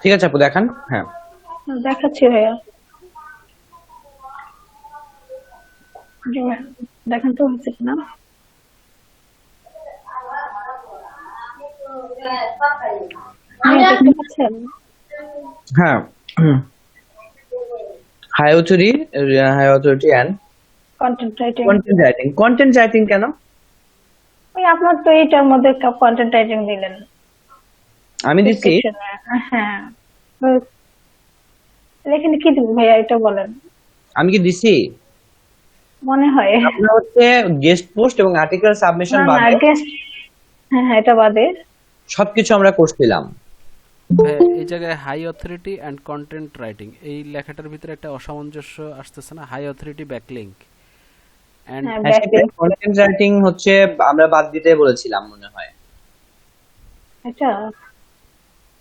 ঠিক আছে আপু দেখান। হ্যাঁ দেখাচ্ছি ভাইয়া। জি ভাইয়া, দেখেন তো হচ্ছে কিনা। ভাইয়া দেখতে পাচ্ছেন? হ্যাঁ high authority and content writing. Content writing কেন? ওই আপনার তো এইটার মধ্যে কন্টেন্ট রাইটিং দিলেন আমি দিচ্ছি। ডেসক্রিপশনে। হ্যাঁ, তো এখানে কি দিব ভাইয়া এটা বলেন। আমি কি দিছি? মনে হয়। আপনার হচ্ছে গেস্ট পোস্ট এবং আর্টিকেল সাবমিশন না না, বাদে গেস্ট, হ্যাঁ হ্যাঁ এটা বাদে সবকিছু আমরা করছিলাম। এই জায়গায় high authority and content writing এই লেখাটার ভিতরে একটা অসামঞ্জস্য আসতেছে না? হাই অথরিটি ব্যাকলিংক অ্যান্ড হ্যাঁ ব্যাকলিংক কন্টেন্ট রাইটিং হচ্ছে আমরা বাদ দিতে বলেছিলাম মনে হয়। এটা।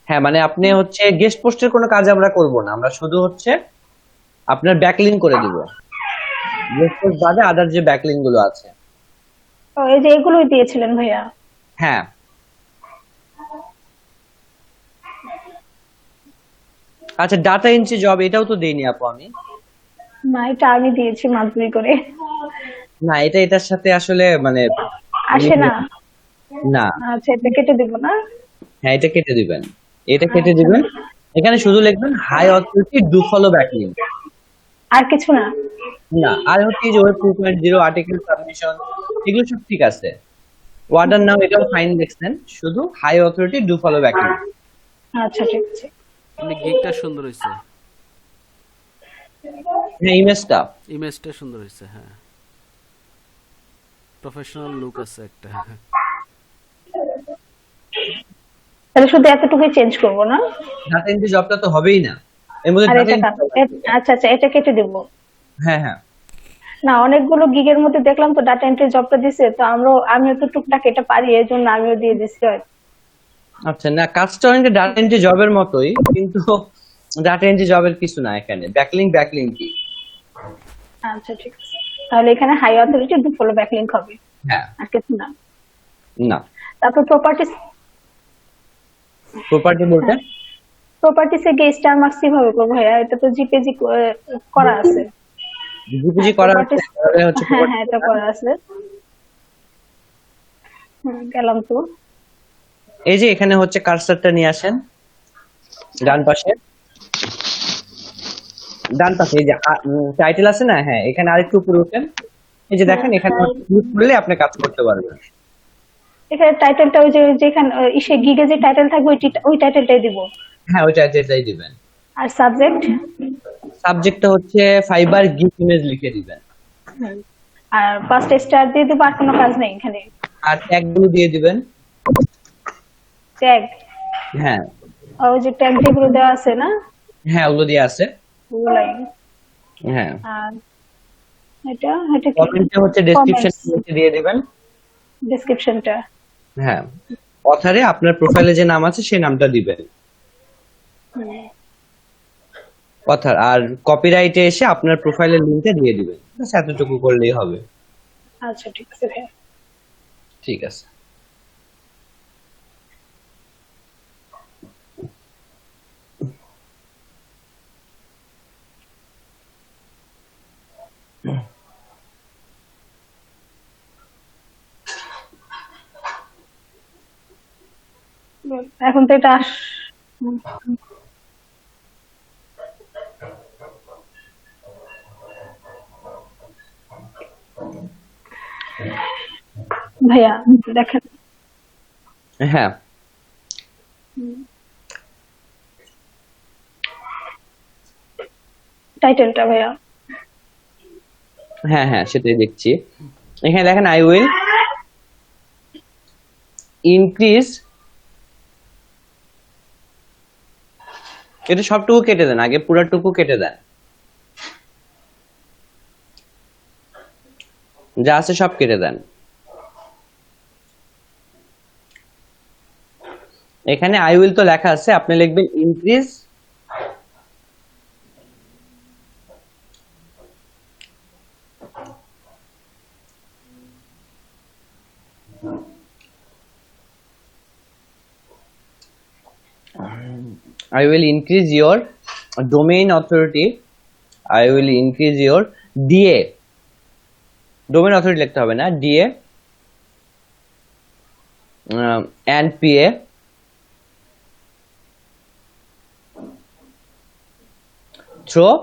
হ্যাঁ মানে আপনি হচ্ছে গেস্ট পোস্টের কোনো কাজ আমরা করব না, আমরা শুধু হচ্ছে আপনার ব্যাকলিং করে দিব। গেস্ট পোস্ট বাদে আদার যে ব্যাকলিং গুলো আছে। ও এই যে এগুলোই দিয়েছিলেন ভাইয়া। হ্যাঁ আচ্ছা ডাটা এন্ট্রি জব এটাও তো দেইনি আপু আমি। না এটা আমি দিয়েছি মান্থলি করে। না এটা এটার সাথে আসলে মানে আসে না। না। আচ্ছা এটা কেটে দিব না। হ্যাঁ এটা কেটে দিবেন, এটা কেটে আচ্ছা, দিবেন। এখানে শুধু লিখবেন high authority do follow backlink. আর কিছু না। না আর হচ্ছে এই যে ওয়েব 2.0 আর্টিকেল সাবমিশন এগুলো সব ঠিক আছে। ওয়ার্ডার নাও এটাও ফাইন দেখছেন, শুধু high authority do follow backlink. আচ্ছা ঠিক আছে। এমনি গিকটা সুন্দর হয়েছে, হ্যাঁ ইমেজটা ইমেজটা সুন্দর হয়েছে। হ্যাঁ প্রফেশনাল লুক আছে একটা। তাহলে শুধু এতটুকুই চেঞ্জ করব না? ডাটা এন্ট্রি জবটা তো হবেই না এর মধ্যে আর ডাটা এটা এন্ট্রি। আচ্ছা আচ্ছা এটা কেটে দিব। হ্যাঁ হ্যাঁ না অনেকগুলো গিগের মধ্যে দেখলাম তো ডাটা এন্ট্রি জবটা দিছে, তো আমিও তো টুকটাক এটা পারি, এই জন্য আমিও দিয়ে দিছি হয়তো। আচ্ছা না কাজটা অনেকটা ডাটা এন্ট্রি জবের মতোই, কিন্তু ডাটা এন্ট্রি জবের কিছু না এখানে। ব্যাকলিং কি? আচ্ছা ঠিক আছে, তাহলে এখানে high authority do follow backlink হবে, হ্যাঁ আর কিছু না। না তারপর প্রপার্টিস। প্রপার্টি বলতে প্রপার্টিসে গিয়ে স্টার মার্কস কিভাবে করবো ভাইয়া? এটা তো জিপিজি করা আছে। জিপিজি হ্যাঁ করা আছে প্রপার্টিস। তাহলে হচ্ছে হ্যাঁ property হ্যাঁ এটা করা আছে। গেলাম তো। এই যে এখানে হচ্ছে কার্সারটা নিয়ে আসেন ডান পাশে। ডান পাশে এই যে টাইটেল আছে না, হ্যাঁ এখানে আরেকটু উপরে উঠেন। এই যে দেখেন এখানে ক্লিক করলে আপনি কাজ করতে পারবেন। এখানে টাইটেলটা ওই যে যেখানে ইসে গিগে যে টাইটেল থাকবে ওই টাইটেলটাই দিব। হ্যাঁ ওই টাইটেলটাই দিবেন। আর সাবজেক্ট। সাবজেক্টটা হচ্ছে ফাইবার গিফট ইমেজ লিখে দিবেন। আর 5টা স্টার দিয়ে দিব, আর কোনো কাজ নেই এখানে। আর ট্যাগ গুলো দিয়ে দিবেন। ট্যাগ। হ্যাঁ ওই যে ট্যাগ যেগুলো দেওয়া আছে না, হ্যাঁ ওগুলো দিয়ে আছে। ওগুলাই। হ্যাঁ আর এটা এটা কি? কমেন্টে হচ্ছে ডেসক্রিপশন দিয়ে দিবেন। ডেসক্রিপশনটা। হ্যাঁ অথারে আপনার প্রোফাইলে যে নাম আছে সেই নামটা দিবেন অথার। আর কপিরাইটে এসে আপনার প্রোফাইলের লিংকটা দিয়ে দিবেন, ব্যাস এতটুকু করলেই হবে। আচ্ছা ঠিক আছে ভাইয়া। ঠিক আছে। এখন তো এটা ভাইয়া দেখেন। হ্যাঁ টাইটেলটা ভাইয়া। হ্যাঁ হ্যাঁ, সেটাই দেখছি। এখানে দেখেন আই উইল ইনক্রিজ, এটা সবটুকু কেটে দেন, আগে পুরাটুকু কেটে দেন, যা আছে সব কেটে দেন। এখানে আই উইল তো লেখা আছে, আপনি লিখবেন increase I will increase your domain authority. I will increase your DA. Domain authority লিখতে হবে না, DA and PA through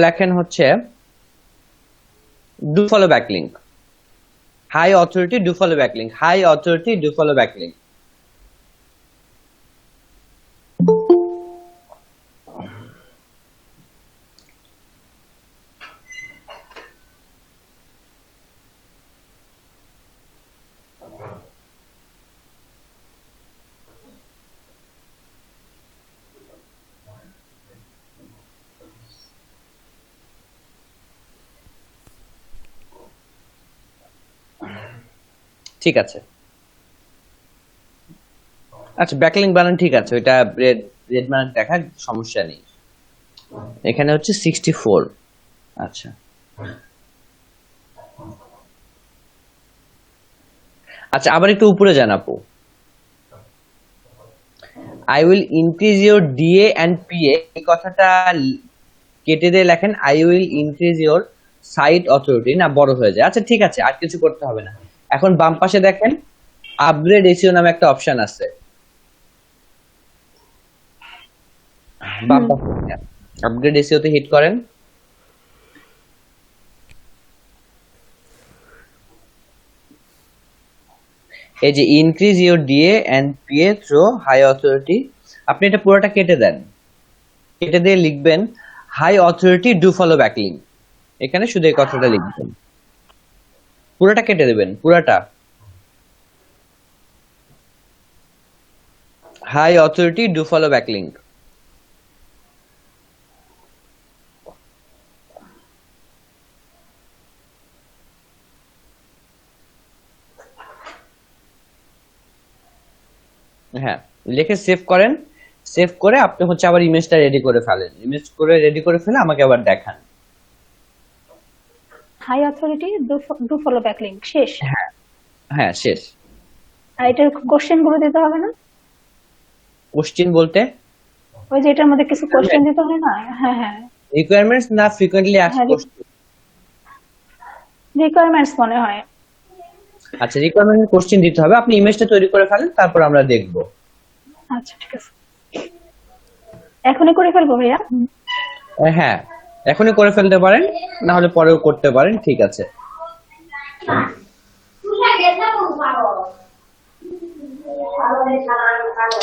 লেখেন হচ্ছে do follow backlink, high authority do follow backlink, high authority do follow backlink. ঠিক আছে, আচ্ছা backlink বানান ঠিক আছে, ওইটা রেড বানান দেখা সমস্যা নেই। এখানে হচ্ছে 64। আচ্ছা আচ্ছা, আবার একটু উপরে যান আপু। I will increase your DA and PA, এই কথাটা কেটে দিয়ে লেখেন I will increase your site authority, না বড় হয়ে যায়। আচ্ছা ঠিক আছে, আর কিছু করতে হবে না। এখন বাম পাশে দেখেন আপগ্রেড এসইও নামে একটা অপশন আছে, বাম পাশে আপগ্রেড এসইও তে হিট করেন। এই যে increase your DA and PA through high authority, আপনি এটা পুরোটা কেটে দেন, কেটে দিয়ে লিখবেন high authority do follow backlink. এখানে শুধু এই কথাটা লিখবেন, পুরোটা কেটে দেবেন, পুরোটা high authority do follow backlink. হ্যাঁ, লিখে সেভ করেন। সেভ করে আপনি হচ্ছে আবার ইমেজটা রেডি করে ফেলেন, ইমেজ করে রেডি করে ফেলে আমাকে আবার দেখান। High authority do follow backlink শেষ। হ্যাঁ হ্যাঁ শেষ। আর এটার কোশ্চেন গুলো দিতে হবে না? কোশ্চেন বলতে ওই যে এটার মধ্যে কিছু কোশ্চেন দিতে হবে না? হ্যাঁ হ্যাঁ, রিকোয়ারমেন্টস না ফ্রিকোয়েন্টলি আস্কড কোশ্চেন। রিকোয়ারমেন্টস মনে হয়। আচ্ছা, রিকোয়ারমেন্ট কোশ্চেন দিতে হবে, আপনি ইমেজটা তৈরি করে ফেলেন, তারপর আমরা দেখব। আচ্ছা ঠিক আছে, এখনই করে ফেলবো ভাইয়া? হ্যাঁ এখনই করে ফেলতে পারেন, না হলে পরেও করতে পারেন, ঠিক আছে।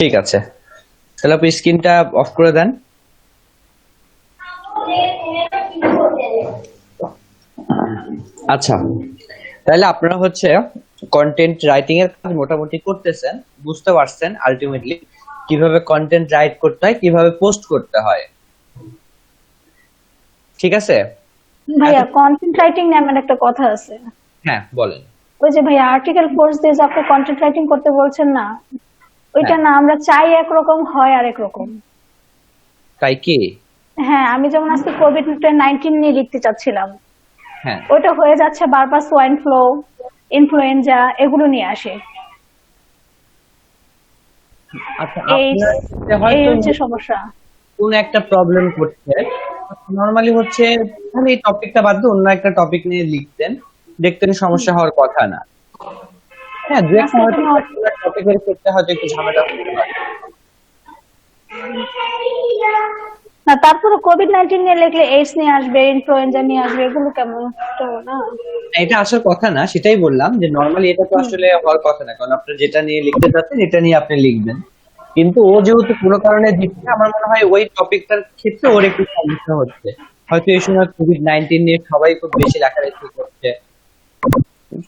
ঠিক আছে, তাহলে আপনি স্ক্রিনটা অফ করে দেন। আচ্ছা, তাহলে আপনারা হচ্ছে কন্টেন্ট রাইটিং এর কাজ মোটামুটি করতেছেন, বুঝতে পারছেন আলটিমেটলি কিভাবে কন্টেন্ট রাইট করতে হয়, কিভাবে পোস্ট করতে হয়, ঠিক আছে? ভাইয়া কন্টেন্ট রাইটিং নিয়ে আমার একটা কথা আছে। হ্যাঁ বলেন। ওই যে ভাইয়া আর্টিকেল কোর্স দিয়ে যে আপনি কন্টেন্ট রাইটিং করতে বলছেন না, ওইটা না আমরা চাই একরকম, হয় আরেক রকম। তাই কি? হ্যাঁ, আমি যেমন আজকে কোভিড-19 নিয়ে লিখতে চাচ্ছিলাম, হ্যাঁ ওইটা হয়ে যাচ্ছে বারবার সোয়াইন ফ্লু, ইনফ্লুয়েঞ্জা এগুলো নিয়ে আসে। আচ্ছা, এই আপনার এই হয়তো হচ্ছে সমস্যা। কোন একটা প্রবলেম করছে, নরমালি হচ্ছে তাহলে এই টপিকটা বাদ দিয়ে অন্য একটা টপিক নিয়ে লিখতেন, দেখতেন সমস্যা হওয়ার কথা না। হ্যাঁ, দু একটা হয়তো টপিকের ক্ষেত্রে হয়তো একটু ঝামেলা হতে পারে। না, তারপরে কোভিড-19 নিয়ে লিখলে এইডস নিয়ে আসবে, ইনফ্লুয়েঞ্জা নিয়ে আসবে, এগুলো কেমন? তো না। এটা আসার কথা না, সেটাই বললাম যে নর্মালি এটা তো আসলে হওয়ার কথা না, কারণ আপনি যেটা নিয়ে লিখতে চাচ্ছেন এটা নিয়ে আপনি লিখবেন। কিন্তু ও যেহেতু কোনো কারণে দিচ্ছে, আমার মনে হয় ওই টপিকটার ক্ষেত্রে ওর একটু সমস্যা হচ্ছে। হয়তো এই সময় কোভিড-19 নিয়ে সবাই খুব বেশি লেখালেখি করছে,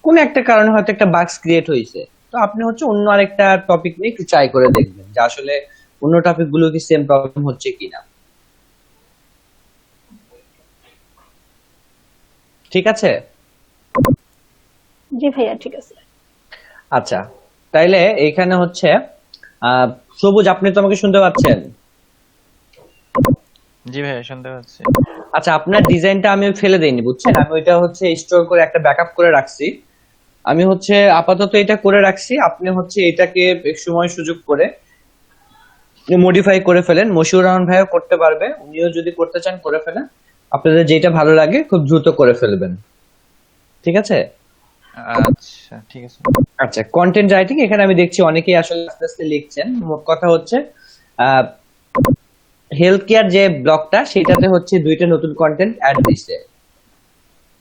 কোন একটা কারণে হয়তো একটা বাগস ক্রিয়েট হয়েছে। তো আপনি হচ্ছে অন্য আরেকটা টপিক নিয়ে একটু ট্রাই করে দেখবেন যে আসলে অন্য টপিক গুলো কি সেম প্রবলেম হচ্ছে কিনা। ঠিক আছে? জি ভাইয়া, ঠিক আছে। আচ্ছা, তাইলে এখানে হচ্ছে আহ সবুজ, আপনি তো আমাকে শুনতে পাচ্ছেন? জি ভাইয়া শুনতে পাচ্ছি। আচ্ছা, আপনার ডিজাইনটা আমি ফেলে দেইনি, বুঝছেন? আমি ওইটা হচ্ছে স্টোর করে একটা ব্যাকআপ করে রাখছি। আমি হচ্ছে আপাতত এটা করে রাখছি, আপনি হচ্ছে এটাকে এক সময় সুযোগ করে মডিফাই করে ফেলেন। মশিউর রহমান ভাইও করতে পারবে, উনিও যদি করতে চান করে ফেলেন। আপনাদের যেটা ভালো লাগে খুব দ্রুত করে ফেলবেন। ঠিক আছে? আচ্ছা ঠিক আছে। আচ্ছা, কন্টেন্ট রাইটিং, এখানে আমি দেখছি অনেকেই আসলে আস্তে আস্তে লিখছেন। মোট কথা হচ্ছে হেলথ কেয়ার যে ব্লগটা, সেটাতে হচ্ছে 2টা নতুন কন্টেন্ট অ্যাড দিছে।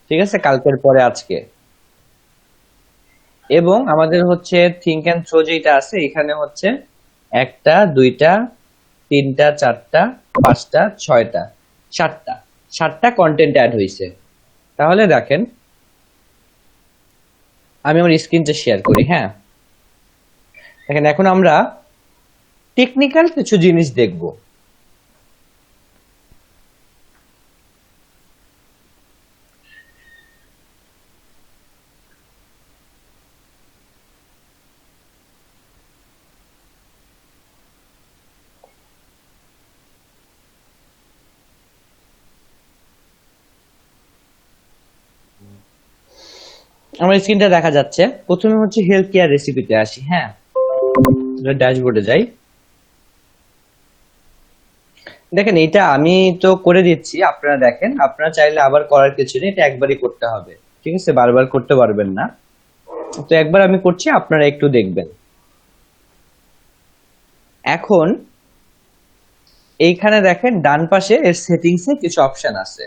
ঠিক আছে, কালকের পরে আজকে। এবং আমাদের হচ্ছে থিঙ্ক অ্যান্ড থ্রো যেটা আছে, এখানে হচ্ছে 1টা 2টা 3টা 4টা 5টা 6টা 7টা কন্টেন্ট অ্যাড হয়েছে। তাহলে দেখেন, আমি আমার স্ক্রিনটা শেয়ার করি। হ্যাঁ, দেখেন এখন আমরা টেকনিক্যাল কিছু জিনিস দেখব। আমার স্ক্রিনটা দেখা যাচ্ছে। প্রথমে হচ্ছে হেলথ কেয়ার রেসিপিতে আসি। হ্যাঁ, ড্যাশবোর্ডে যাই। দেখেন, এটা আমি তো করে দিচ্ছি, আপনারা দেখেন। আপনারা চাইলে আবার করার কিছু নেই, এটা একবারই করতে হবে। ঠিক আছে, বারবার করতে পারবেন না। তো একবার আমি করছি, আপনারা একটু দেখবেন। এখন এইখানে দেখেন ডান পাশে এর সেটিংসে কিছু অপশন আছে।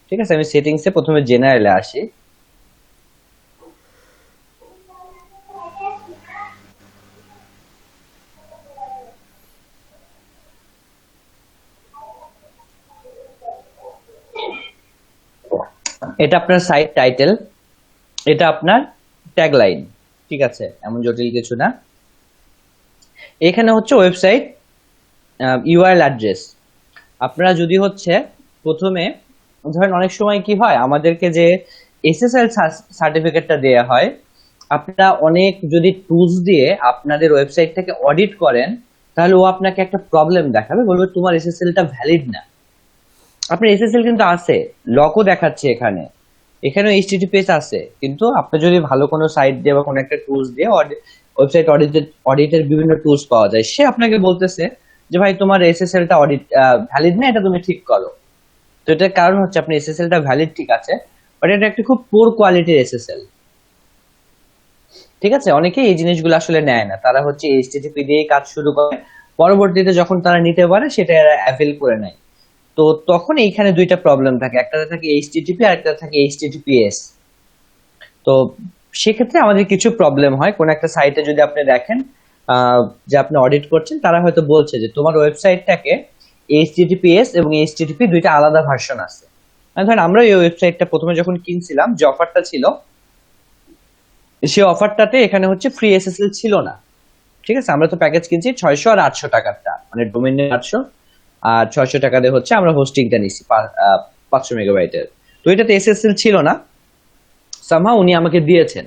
ঠিক আছে, আমি সেটিংসে প্রথমে জেনারেলে আসি। এটা আপনার সাইট টাইটেল, এটা আপনার ট্যাগলাইন। ঠিক আছে, এমন জটিল কিছু না। এখানে হচ্ছে ওয়েবসাইট ইউআরএল অ্যাড্রেস। আপনারা যদি হচ্ছে প্রথমে ধরেন, অনেক সময় কি হয়, আমাদেরকে যে এসএসএল সার্টিফিকেটটা দেয়া হয়, আপনারা অনেক যদি টুলস দিয়ে আপনাদের ওয়েবসাইটটাকে অডিট করেন, তাহলে ও আপনাকে একটা প্রবলেম দেখাবে, বলবে তোমার এসএসএলটা ভ্যালিড না। আপনার এসএসএল কিন্তু আছে, লকও দেখাচ্ছে এখানে, এখানেও এইচটিটিপিএস আছে, কিন্তু আপনি যদি ভালো কোনো সাইট দিয়ে বা কোনো একটা টুলস দিয়ে ওয়েবসাইট অডিটের বিভিন্ন টুলস পাওয়া যায়, সে আপনাকে বলতেছে যে ভাই তোমার এসএসএলটা অডিট ভ্যালিড না, এটা তুমি ঠিক করো। তো এটার কারণ হচ্ছে আপনার এসএসএলটা ভ্যালিড ঠিক আছে, বাট এটা একটা খুব পুর কোয়ালিটির এসএসএল। ঠিক আছে, অনেকেই এই জিনিসগুলো আসলে নেয় না, তারা হচ্ছে এইচটিটিপি দিয়েই কাজ শুরু করে, পরবর্তীতে যখন তারা নিতে পারে সেটা এরা অ্যাভেল করে নেয়। তো তখন এইখানে 2টা প্রবলেম থাকে, একটাতে থাকে এইচটিটিপি আর একটা থাকে এইচটিটিপিএস। তো সেক্ষেত্রে আমাদের কিছু প্রবলেম হয়। কোন একটা সাইটে যদি আপনি দেখেন যে আপনি অডিট করছেন, তারা হয়তো বলছে যে তোমার ওয়েবসাইটটাকে এইচটিটিপিএস এবং এইচটিটিপি 2টা আলাদা ভার্সন আছে। মানে ধরেন আমরা এই ওয়েবসাইটটা প্রথমে যখন কিনছিলাম, যে অফারটা ছিল, সেই অফারটাতে এখানে হচ্ছে ফ্রি এসএসএল ছিল না। ঠিক আছে, আমরা তো প্যাকেজ কিনছি 600 আর 800 টাকারটা, মানে ডোমেইন 800 আর 600 টাকা দিয়ে হচ্ছে আমরা হোস্টিংটা নিছি 500 মেগাবাইটের। তো এটাতে এসএসএল ছিল না, সামহাউ উনি আমাকে দিয়েছেন,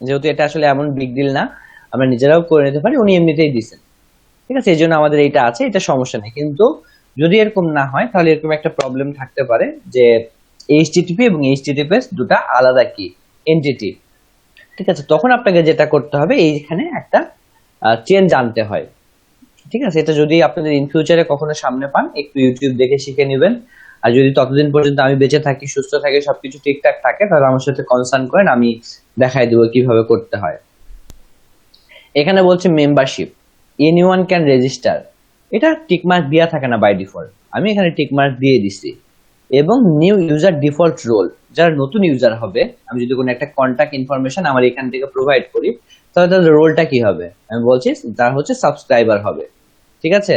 যেহেতু এটা আসলে এমন বিগ ডিল না, আমরা নিজেরাও করে নিতে পারি, উনি এমনিতেই দিয়েছেন। ঠিক আছে, এই জন্য আমাদের এইটা আছে, এটা সমস্যা নেই। কিন্তু যদি এরকম না হয়, তাহলে এরকম একটা প্রবলেম থাকতে পারে যে এইচটিটিপি এবং এইচটিটিপিএস 2টা আলাদা কি এন্টিটি। ঠিক আছে, তখন আপনাকে যেটা করতে হবে, এইখানে একটা চেঞ্জ আনতে হয়। ঠিক আছে, এটা যদি আপনাদের ইন ফিউচারে কখনো সামনে পান, একটু ইউটিউব দেখে শিখে নেবেন। আর যদি ততদিন পর্যন্ত আমি বেঁচে থাকি, সুস্থ থাকি, সবকিছু ঠিকঠাক থাকে, তাহলে আমার সাথে কনসার্ন করেন, আমি দেখাই দেবো কিভাবে করতে হয়। এখানে বলছে মেম্বারশিপ, এনিওয়ান ক্যান রেজিস্টার, এটা টিকমার্ক দেওয়া থাকে না বাই ডিফল্ট। আমি এখানে টিক মার্ক দিয়ে দিছি। এবং নিউ ইউজার ডিফল্ট রোল, যারা নতুন ইউজার হবে, আমি যদি কোনো একটা কন্টাক্ট ইনফরমেশন আমার এখান থেকে প্রোভাইড করি, তাহলে তাদের রোলটা কি হবে? আমি বলছি তারা হচ্ছে সাবস্ক্রাইবার হবে। ঠিক আছে,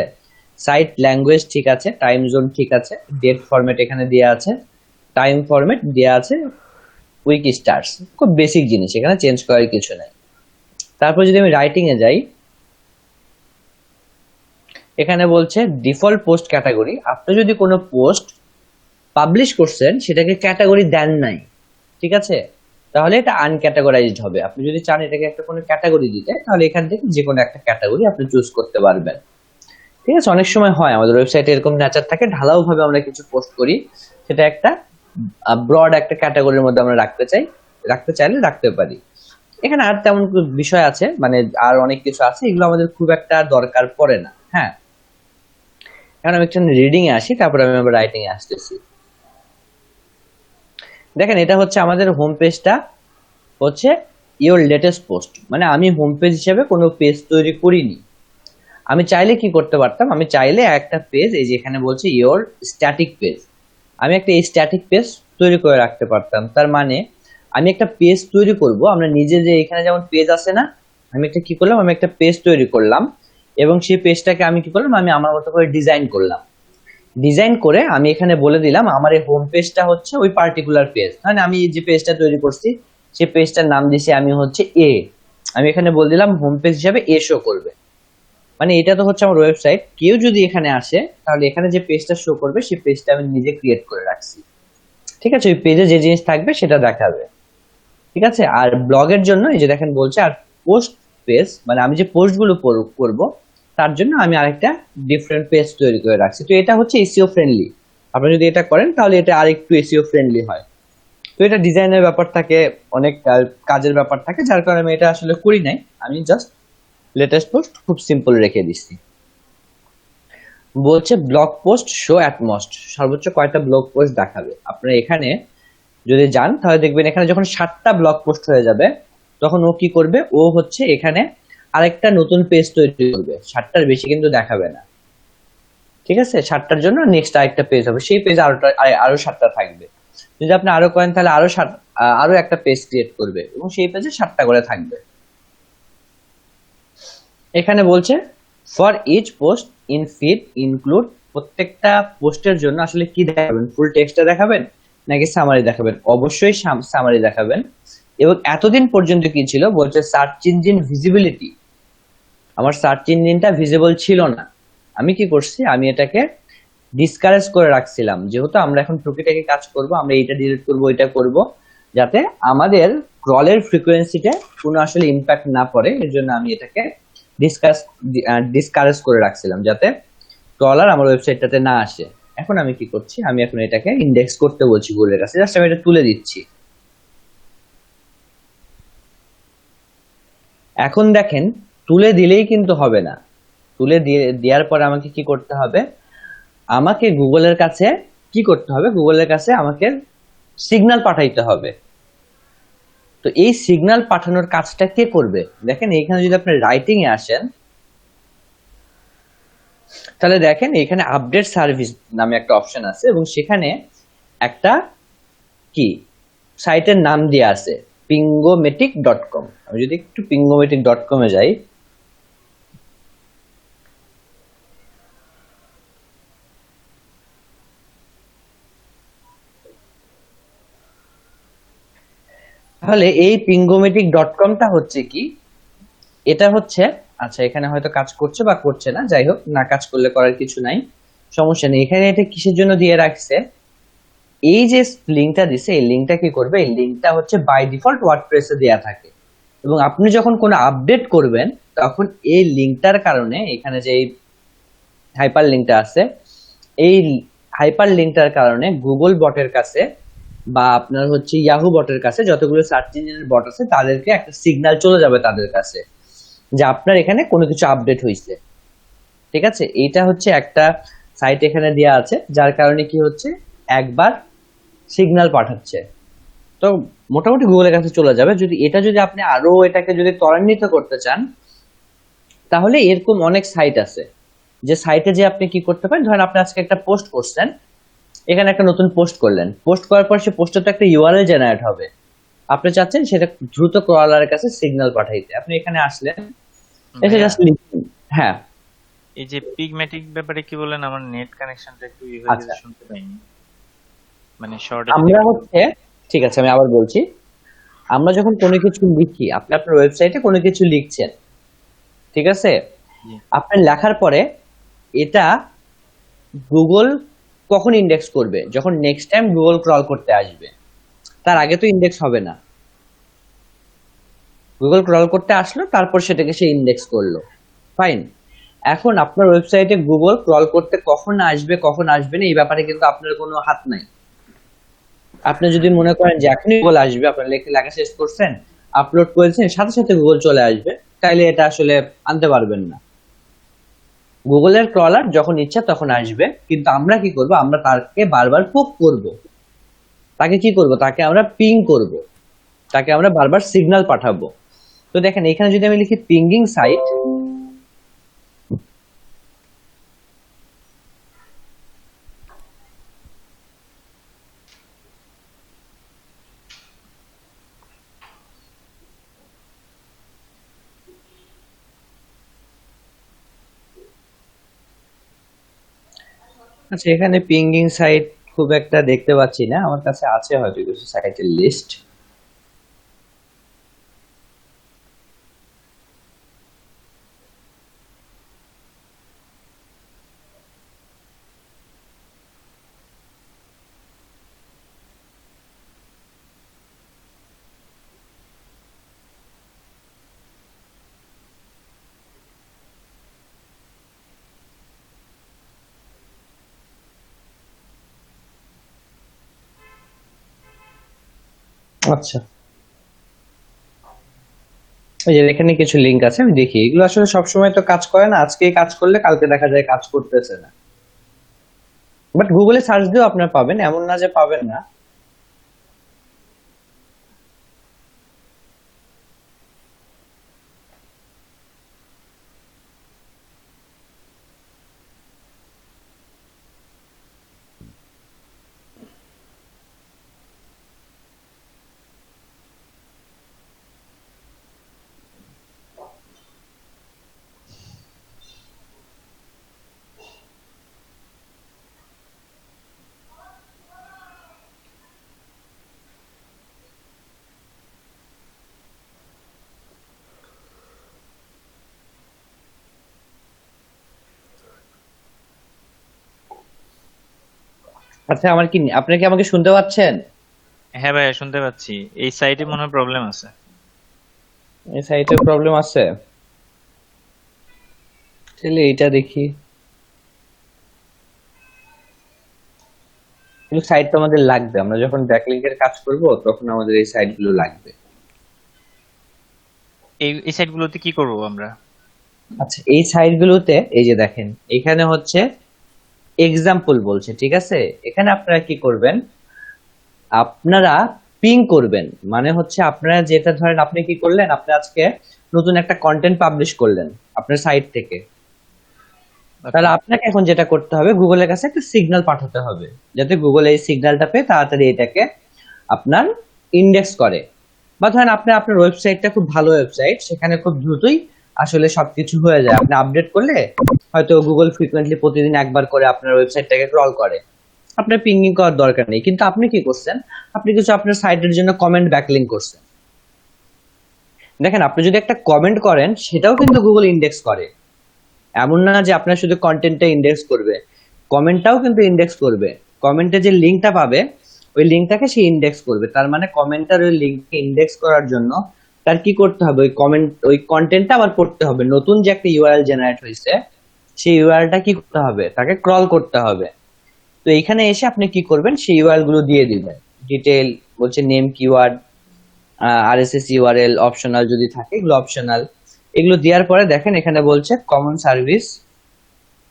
সাইট ল্যাঙ্গুয়েজ ঠিক আছে, টাইম জোন ঠিক আছে, ডেট ফরম্যাট এখানে দেওয়া আছে, টাইম ফরম্যাট দেওয়া আছে, উইক স্টার্স, খুব বেসিক জিনিস, এখানে চেঞ্জ করার কিছু নাই। তারপর যদি আমি রাইটিং এ যাই, এখানে বলছে ডিফল্ট পোস্ট ক্যাটাগরি। আপনি যদি কোনো পোস্ট পাবলিশ করছেন সেটাকে ক্যাটাগরি দেন নাই, ঠিক আছে, তাহলে এটা আনক্যাটাগরাইজড হবে। আপনি যদি চান এটাকে একটা কোনো ক্যাটাগরি দিতে, তাহলে এখান থেকে যে কোনো একটা ক্যাটাগরি আপনি চুজ করতে পারবেন। ঠিক আছে, অনেক সময় হয় আমাদের ওয়েবসাইটে এরকম নেচার থাকে, ঢালাও ভাবে আমরা কিছু পোস্ট করি, সেটা একটা ব্রড একটা ক্যাটাগরির মধ্যে আমরা রাখতে চাইলে রাখতে পারি। এখানে আর তেমন বিষয় আছে, মানে আর অনেক কিছু আছে, এগুলো আমাদের খুব একটা দরকার পড়ে না। হ্যাঁ, এখন আমি একটা রিডিং এ আসি, তারপর আমি আবার রাইটিং এ আসতেছি। দেখেন, এটা হচ্ছে আমাদের হোম পেজটা, হচ্ছে ইওর লেটেস্ট পোস্ট, মানে আমি হোম পেজ হিসেবে কোনো পেজ তৈরি করিনি। আমি চাইলে কি করতে পারতাম, আমি চাইলে একটা পেজ, এই যে এখানে বলছে ইওর স্ট্যাটিক পেজ, আমি একটা এই স্ট্যাটিক পেজ তৈরি করে রাখতে পারতাম। তার মানে আমি একটা পেজ তৈরি করব, আমরা নিজে যে এখানে যেমন পেজ আছে না, আমি একটা কি করলাম, আমি একটা পেজ তৈরি করলাম, এবং সেই পেজটাকে আমি কি করলাম, আমি আমার মতো করে ডিজাইন করলাম। ডিজাইন করে আমি এখানে বলে দিলাম আমার এই হোম পেজটা হচ্ছে ওই পার্টিকুলার পেজ, মানে আমি যে পেজটা তৈরি করছি সেই পেজটার নাম দিয়েছি আমি হচ্ছে এ। আমি এখানে বলে দিলাম হোম পেজ হিসাবে এ শো করবে, মানে এটা তো হচ্ছে আমার ওয়েবসাইট, কেউ যদি এখানে আসে তাহলে এখানে যে পেজটা শো করবে সেই পেজটা আমি নিজে ক্রিয়েট করে রাখছি। ঠিক আছে, ওই পেজে যে জিনিস থাকবে সেটা দেখাবে। ঠিক আছে, আর ব্লগের জন্য এই যে দেখেন বলছে আর পোস্ট পেজ, মানে আমি যে পোস্টগুলো করব তার জন্য আমি আরেকটা ডিফারেন্ট পেজ তৈরি করে রাখছি। তো এটা হচ্ছে এসইও ফ্রেন্ডলি, আপনি যদি এটা করেন তাহলে এটা আরেকটু এসইও ফ্রেন্ডলি হয়। তো এটা ডিজাইনের ব্যাপার থাকে, অনেক কাজের ব্যাপার থাকে, যার কারণে আমি এটা আসলে করি নাই, আমি জাস্ট লেটেস্ট পোস্ট খুব সিম্পল রেখে দিচ্ছি। বলছে blog post show at most, সর্বোচ্চ কয়টা ব্লগ পোস্ট দেখাবে। আপনারা এখানে যদি যান তাহলে দেখবেন এখানে যখন 7টা ব্লগ পোস্ট হয়ে যাবে তখন ও কি করবে, ও হচ্ছে এখানে আরেকটা নতুন পেজ তৈরি করবে, 7টার বেশি কিন্তু দেখাবে না। ঠিক আছে, 7টার জন্য নেক্সট আরেকটা পেজ হবে, সেই পেজ আরো 7টা থাকবে। যদি আপনি আরো করেন তাহলে আরো একটা পেজ ক্রিয়েট করবে এবং সেই পেজে 7টা করে থাকবে। এখানে বলছে for each post in feed include, প্রত্যেকটা পোস্টের জন্য আসলে কি দেখাবেন, ফুল টেক্সটটা দেখাবেন নাকি সামারি দেখাবেন? অবশ্যই সামারি দেখাবেন। এবং এতদিন পর্যন্ত কি ছিল, বলছে সার্চ ইঞ্জিন ভিজিবিলিটি, আমার সার্চ ইঞ্জিনটা ভিজিবল ছিল না। আমি কি করছি, আমি এটাকে ডিসকারেজ করে রাখছিলাম, যেহেতু আমরা এখন টুকিটাকি কাজ করব, আমরা এইটা ডিলিট করব, ওইটা করব, যাতে আমাদের ক্রলের ফ্রিকোয়েন্সিতে কোনো আসলে ইম্প্যাক্ট না পড়ে, এর জন্য আমি এটাকে ডিসকারেজ করে রাখছিলাম, যাতে ক্রলার আমার ওয়েবসাইটটাতে না আসে। এখন আমি কি করছি, আমি এখন এটাকে ইন্ডেক্স করতে বলছি গুগলের কাছে, জাস্ট আমি এটা তুলে দিচ্ছি। এখন দেখেন, তুলে দিলেই কিন্তু হবে না, তুলে দেওয়ার পরে আমাকে কি করতে হবে, আমাকে গুগলের কাছে কি করতে হবে, গুগলের কাছে আমাকে সিগন্যাল পাঠাইতে হবে। তো এই সিগন্যাল পাঠানোর কাজটা কে করবে? দেখেন এখানে যদি আপনি রাইটিং এ আসেন তাহলে দেখেন এখানে আপডেট সার্ভিস নামে একটা অপশন আছে এবং সেখানে একটা কি সাইটের নাম দেয়া আছে pingomatic.com। আমি যদি একটু pingomatic.com এ যাই, তাহলে এই pingomatic.com-টা হচ্ছে কি, এটা হচ্ছে, আচ্ছা এখানে হয়তো কাজ করছে বা করছে না, যাই হোক, না কাজ করলে করার কিছু নাই, সমস্যা নেই। এখানে এটা কিসের জন্য দিয়ে রাখছে, এই যে লিঙ্কটা দিছে, এই লিঙ্কটা কি করবে, এই লিঙ্কটা হচ্ছে বাই ডিফল্ট ওয়ার্ডপ্রেসে দেয়া থাকে, এবং আপনি যখন কোনো আপডেট করবেন তখন এই লিঙ্কটার কারণে, এখানে যে হাইপার লিঙ্কটা আছে, এই হাইপার লিঙ্কটার কারণে গুগল বটের কাছে বা আপনার হচ্ছে ইয়াহু বটের কাছে, যতগুলো সার্চ ইঞ্জিনের বট আছে তাদেরকে একটা সিগন্যাল চলে যাবে তাদের কাছে যে আপনার এখানে কোনো কিছু আপডেট হয়েছে। ঠিক আছে, এইটা হচ্ছে একটা সাইট এখানে দেয়া আছে, যার কারণে কি হচ্ছে, একবার সিগন্যাল পাঠাচ্ছে, তো মোটামুটি গুগলের কাছে চলে যাবে। যদি আপনি আরো এটাকে যদি ত্বরান্বিত করতে চান তাহলে এরকম অনেক সাইট আছে, যে সাইটে যে আপনি কি করতে পারেন, ধরেন আপনি আজকে একটা পোস্ট করছেন, এখানে একটা নতুন পোস্ট করলেন, পোস্ট করার পর সে পোস্টে তো একটা ইউআরএল জেনারেট হবে, আপনি চাচ্ছেন সেটা দ্রুত ক্রলারের কাছে সিগন্যাল পাঠাইতে, আপনি এখানে আসলেন, এসে ভাইয়া, জাস্ট লিখুন। হ্যাঁ, এই যে পিগমেটিক ব্যাপারে কি বলেন? আমার নেট কানেকশনটা একটু ই হয়ে আচ্ছা, গেছে, শুনতে পাইনি। মানে শর্ট আমরা হচ্ছে, ঠিক আছে আমি আবার বলছি, আমরা যখন কোনো কিছু লিখি, আপনি আপনার ওয়েবসাইটে কোনো কিছু লিখছেন, ঠিক আছে, আপনার লেখার পরে এটা গুগল কখন ইন্ডেক্স করবে? যখন নেক্সট টাইম গুগল ক্রল করতে আসবে, তার আগে তো ইন্ডেক্স হবে না। গুগল ক্রল করতে আসলো, তারপর সেটাকে সে ইন্ডেক্স করলো, ফাইন। এখন আপনার ওয়েবসাইটে গুগল ক্রল করতে কখন আসবে কখন আসবে না এই ব্যাপারে কিন্তু আপনার কোনো হাত নাই। আপনি যদি মনে করেন যে এখনই গুগল আসবে, আপনার লেখা শেষ করছেন, আপলোড করেছেন, সাথে সাথে গুগল চলে আসবে, তাইলে এটা আসলে আনতে পারবেন না। গুগলের ক্রলার যখন ইচ্ছা তখন আসবে, কিন্তু আমরা কি করব? আমরা তাকে বারবার পোক করব, তাকে কি করব? তাকে আমরা পিং করব, তাকে আমরা বারবার সিগন্যাল পাঠাবো। তো দেখেন এখানে যদি আমি লিখি পিঙ্গিং সাইট, আচ্ছা এখানে পিঙ্গিং সাইট খুব একটা দেখতে পাচ্ছি না, আমার কাছে আছে হয়তো কিছু সাইটের লিস্ট। আচ্ছা, এই যে এখানে কিছু লিংক আছে, আমি দেখি। এগুলো আসলে সবসময় তো কাজ করে না, আজকে কাজ করলে কালকে দেখা যায় কাজ করতেছে না, বাট গুগলে সার্চ দিয়েও আপনার পাবেন, এমন না যে পাবেন না। আচ্ছা, আমার কি, আপনি কি আমাকে শুনতে পাচ্ছেন? হ্যাঁ ভাইয়া, শুনতে পাচ্ছি। এই সাইটে মনে হয় প্রবলেম আছে। এই সাইটে প্রবলেম আছে, তাহলে এইটা দেখি। কিন্তু সাইট তো আমাদের লাগবে, আমরা যখন ব্যাকলিংকের কাজ করব তখন আমাদের এই সাইট গুলো লাগবে। এই সাইটগুলোতে কি করব আমরা? আচ্ছা, এই সাইট গুলোতে এই যে দেখেন এখানে হচ্ছে এক্সাম্পল বলছে, ঠিক আছে, এখানে আপনারা কি করবেন? আপনারা পিং করবেন, মানে হচ্ছে আপনারা যেটা ধরেন আপনি কি করলেন, আপনি আজকে নতুন একটা কন্টেন্ট পাবলিশ করলেন আপনার সাইট থেকে, তাহলে আপনাকে এখন যেটা করতে হবে, গুগলের কাছে একটা সিগন্যাল পাঠাতে হবে, যাতে গুগল এই সিগন্যালটা পেয়ে তাড়াতাড়ি এটাকে আপনার ইন্ডেক্স করে। বা ধরেন আপনি আপনার ওয়েবসাইটটা খুব ভালো ওয়েবসাইট, সেখানে খুব দ্রুতই আসলে সবকিছু হয়ে যায়, আপনি আপডেট করলে হয়তো গুগল ফ্রিকোয়েন্টলি প্রতিদিন একবার করে আপনার ওয়েবসাইটটাকে ক্রল করে, আপনার পিঙ্গিং করার দরকার নেই। কিন্তু আপনি কি করছেন? আপনি কিছু আপনার সাইটের জন্য কমেন্ট ব্যাকলিংক করছেন। দেখেন আপনি যদি একটা কমেন্ট করেন, সেটাও কিন্তু গুগল ইন্ডেক্স করে, এমন না যে আপনার শুধু কন্টেন্টটা ইন্ডেক্স করবে, কমেন্টটাও কিন্তু ইন্ডেক্স করবে। কমেন্টে যে লিঙ্কটা পাবে, ওই লিঙ্কটাকে সে ইন্ডেক্স করবে। তার মানে কমেন্টার ওই লিঙ্ককে ইন্ডেক্স করার জন্য তার কি করতে হবে? ওই কমেন্ট, ওই কন্টেন্টটা আবার পড়তে হবে। নতুন যে একটা ইউআরএল জেনারেট হয়েছে, সেই ইউআরএলটা কি করতে হবে? তাকে ক্রল করতে হবে। তো এখানে এসে আপনি কি করবেন? সেই ইউআরএল গুলো দিয়ে দিবেন, ডিটেল বলছে, name keyword, RSS URL optional যদি থাকে, এগুলো অপশনাল। এগুলো দেওয়ার পরে দেখেন এখানে বলছে কমন সার্ভিস,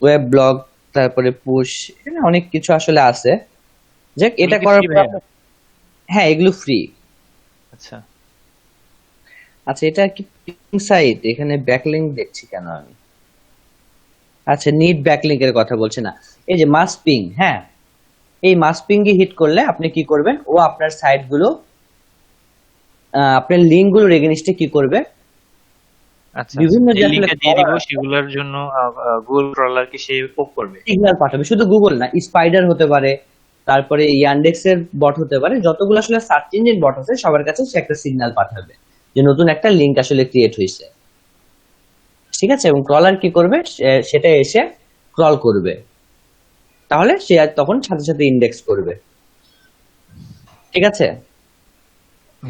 ওয়েব ব্লগ, তারপরে পুশ, এখানে অনেক কিছু আসলে আছে। যে এটা করার পর হ্যাঁ, এগুলো ফ্রি। আচ্ছা, আচ্ছা, এটা কি সাইট? এখানে ব্যাকলিংক দেখছি কেন আমি? আচ্ছা, নিট ব্যাকলিংক এর কথা বলছে না, এই যে মাস্ট পিং, হ্যাঁ, এই মাস্ট পিং এ হিট করলে আপনি কি করবেন, ও আপনার সাইট গুলো, আপনার লিঙ্ক গুলোর এগেইনস্টে কি করবে, আচ্ছা বিভিন্ন যে যে আসলে লিংকটা দিয়ে দিব সেগুলোর জন্য গুগল ক্রলার কি সে পোক করবে? সিগন্যাল পাঠাবে, শুধু গুগল না, স্পাইডার হতে পারে, তারপরে ইয়ান্ডেক্স এর বট হতে পারে, যতগুলো আসলে সার্চ ইঞ্জিন বট আছে সবার কাছে সে একটা সিগন্যাল পাঠাবে যে নতুন একটা লিঙ্ক আসলে ক্রিয়েট হয়েছে। ঠিক আছে, এবং ক্রলার কি করবে, সেটা এসে ক্রল করবে, তাহলে সে আর তখন সাথে সাথে ইন্ডেক্স করবে। ঠিক আছে,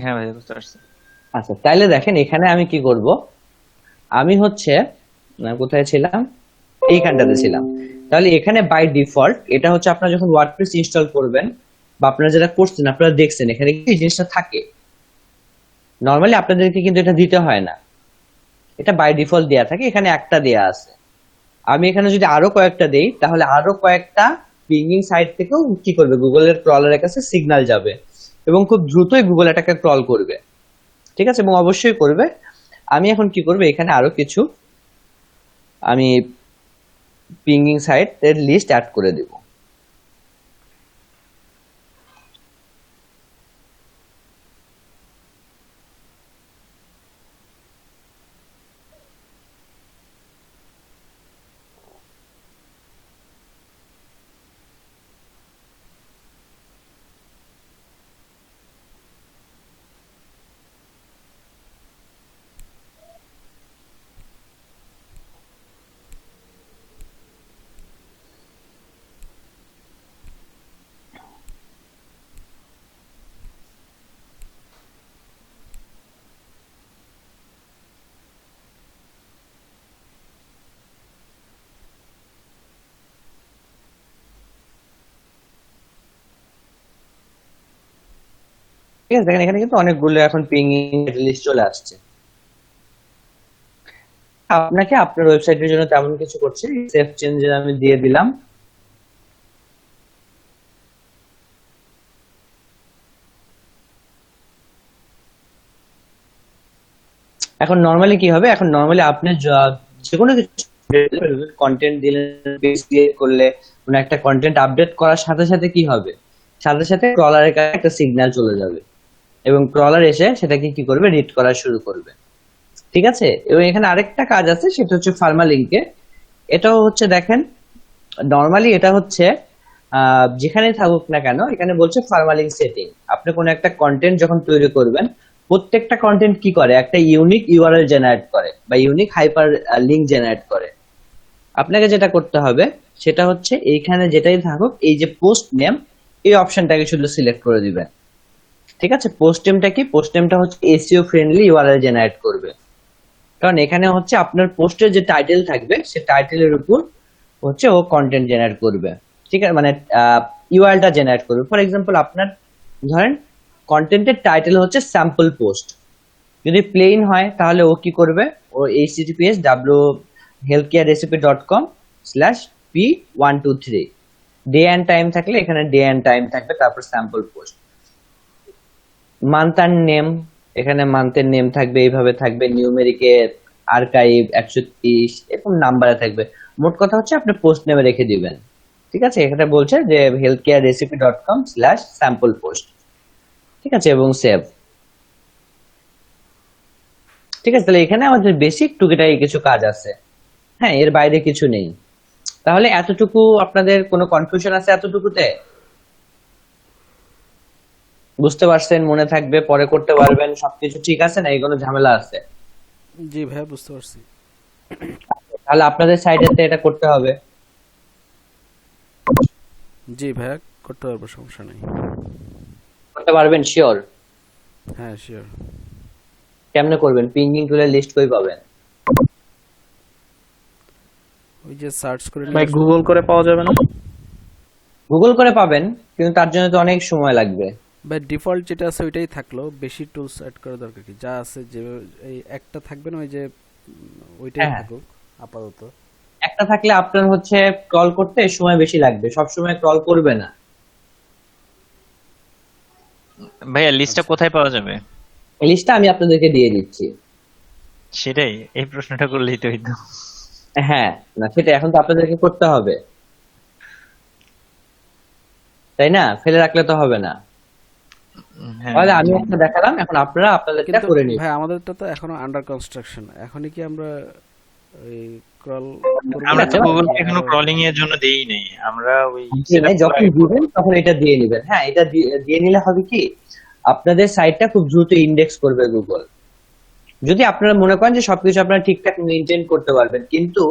হ্যাঁ ভাই বুঝতে পারছি। আচ্ছা তাইলে দেখেন এখানে আমি কি করব, আমি হচ্ছে কোথায় ছিলাম, এইখানটাতে ছিলাম। তাহলে এখানে বাই ডিফল্ট এটা হচ্ছে আপনারা যখন ওয়ার্ডপ্রেস ইনস্টল করবেন বা আপনারা যেটা করছেন আপনারা দেখছেন এখানে কি এই জিনিসটা থাকে, নরমালি আপনাদেরকে কিন্তু এটা দিতে হয় না, এটা বাই ডিফল্ট দেয়া থাকে, এখানে একটা দেয়া আছে। আমি এখানে যদি আরো কয়েকটা দেই তাহলে আরো কয়েকটা পিঙ্গিং সাইট থেকেও কি করবে, গুগলের ক্রলারের কাছে সিগন্যাল যাবে এবং খুব দ্রুতই গুগল এটাকে ক্রল করবে। ঠিক আছে, এবং অবশ্যই করবে। আমি এখন কি করব, এখানে আরো কিছু আমি পিঙ্গিং সাইট এর লিস্ট অ্যাড করে দেব। ঠিক আছে, দেখেন এখানে কিন্তু অনেকগুলো এখন পিঙ্গিং লিস্ট চলে আসছে। আপনাকে আপনার ওয়েবসাইটের জন্য তেমন কিছু করছে, সেভ চেঞ্জ আমি দিয়ে দিলাম। এখন নরমালি কি হবে, এখন নরমালি আপনি যে কোনো কিছু কন্টেন্ট দিলেন, পেজ ক্রিয়েট করলে কোনো একটা কন্টেন্ট আপডেট করার সাথে সাথে কি হবে, সাথে সাথে ক্রলারের কাছে একটা সিগন্যাল চলে যাবে এবং ক্রলার এসে সেটাকে কি করবে, রিড করা শুরু করবে। ঠিক আছে, এবং এখানে আরেকটা কাজ আছে, সেটা হচ্ছে ফার্মালিংকে। এটাও হচ্ছে দেখেন নরমালি এটা হচ্ছে যেখানে থাকুক না কেন, এখানে বলছে ফার্মালিং সেটিং। আপনি কোনো একটা কন্টেন্ট যখন তৈরি করবেন, প্রত্যেকটা কন্টেন্ট কি করে, একটা ইউনিক ইউআরএল জেনারেট করে বা ইউনিক হাইপার লিংক জেনারেট করে। আপনাকে যেটা করতে হবে সেটা হচ্ছে এইখানে যেটাই থাকুক, এই যে পোস্ট নেম, এই অপশনটাকে শুধু সিলেক্ট করে দিবেন। ঠিক আছে, পোস্ট নেমটা কি, পোস্ট নেমটা হচ্ছে এসইও ফ্রেন্ডলি ইউআরএল জেনারেট করবে, কারণ এখানে হচ্ছে আপনার পোস্টের যে টাইটেল থাকবে সে টাইটেলের উপর হচ্ছে ও কন্টেন্ট জেনারেট করবে। ঠিক আছে, মানে ইউআরএলটা জেনারেট করবে। ফর এক্সাম্পল আপনার ধরেন কন্টেন্টের টাইটেল হচ্ছে স্যাম্পল পোস্ট, যদি প্লেন হয় তাহলে ও কি করবে, ও https:/healthcareRecipe.com/p123, ডে অ্যান্ড টাইম থাকলে এখানে ডে অ্যান্ড টাইম থাকবে, তারপর sample post. Month and name, এখানে মান্থের নেম থাকবে, এইভাবে থাকবে, নিউমেরিকের আর্কাইভ 130 এরকম নাম্বারে থাকবে। মোট কথা হচ্ছে আপনি পোস্ট নেমে রেখে দিবেন। ঠিক আছে, এখানে বলছে যে healthcareRecipe.com/sample post। ঠিক আছে, এবং সেভ। ঠিক আছে, তাহলে এখানে আমাদের বেসিক টুকিটাকি কিছু কাজ আছে, হ্যাঁ, এর বাইরে কিছু নেই। তাহলে এতটুকু আপনাদের কোনো কনফিউশন আছে এতটুকুতে? বুঝতে পারছেন, মনে থাকবে, পরে করতে পারবেন, সবকিছু ঠিক আছে না, কোনো ঝামেলা আছে? জি ভাইয়া বুঝতে পারছি। তাহলে আপনাদের সাইডেতে এটা করতে হবে। জি ভাইয়া করতে পারবো, সমস্যা নেই। করতে পারবেন শিওর? হ্যাঁ শিওর। কেমনে করবেন, পিঙ্গিং টুলের লিস্ট কই পাবেন? ওই যে সার্চ করে ভাই গুগল করে পাওয়া যাবে না? গুগল করে পাবেন, কিন্তু তার জন্য তো অনেক সময় লাগবে। ভাই ডিফল্ট যেটা আছে ওইটাই থাকলো, বেশি টুলস অ্যাড করা দরকার কি, যা আছে যে এই একটা থাকবে না, ওই যে ওইটাই হ্যাঁ। থাকুক আপাতত। একটা থাকলে আপনার হচ্ছে ক্রল করতে সময় বেশি লাগবে, সব সময় ক্রল করবে না। ভাইয়া লিস্টটা কোথায় পাওয়া যাবে? এই লিস্টটা আমি আপনাদেরকে দিয়ে দিচ্ছি। সেটাই, এই প্রশ্নটা করলেই তো হইতো। হ্যাঁ, না সেটা এখন তো আপনাদেরকে করতে হবে, তাই না? ফেলে রাখলে তো হবে না। হ্যাঁ তাহলে আমি জি। একটা দেখালাম, এখন আপনারা আপনাদেরটা কিন্তু করে নিন। ভাই আমাদেরটা তো এখনো আন্ডার কনস্ট্রাকশন, এখনই কি আমরা এই ক্রল করব ঠিক আমরা তো আছে, নাকি গুগলকে এখনো আরো? ক্রলিং এর জন্য দেই নাই, আমরা ওই দিয়ে নেই, সেটআপ গুলো যখন আগে করব। দিবেন তখন এটা দিয়ে নিবেন। হ্যাঁ, এটা দিয়ে নিলে হবে কি, আপনাদের সাইটটা খুব দ্রুত ইন্ডেক্স করবে গুগল। যদি আপনারা মনে করেন যে সবকিছু আপনারা ঠিকঠাক মেনটেন করতে পারবেন, কিন্তু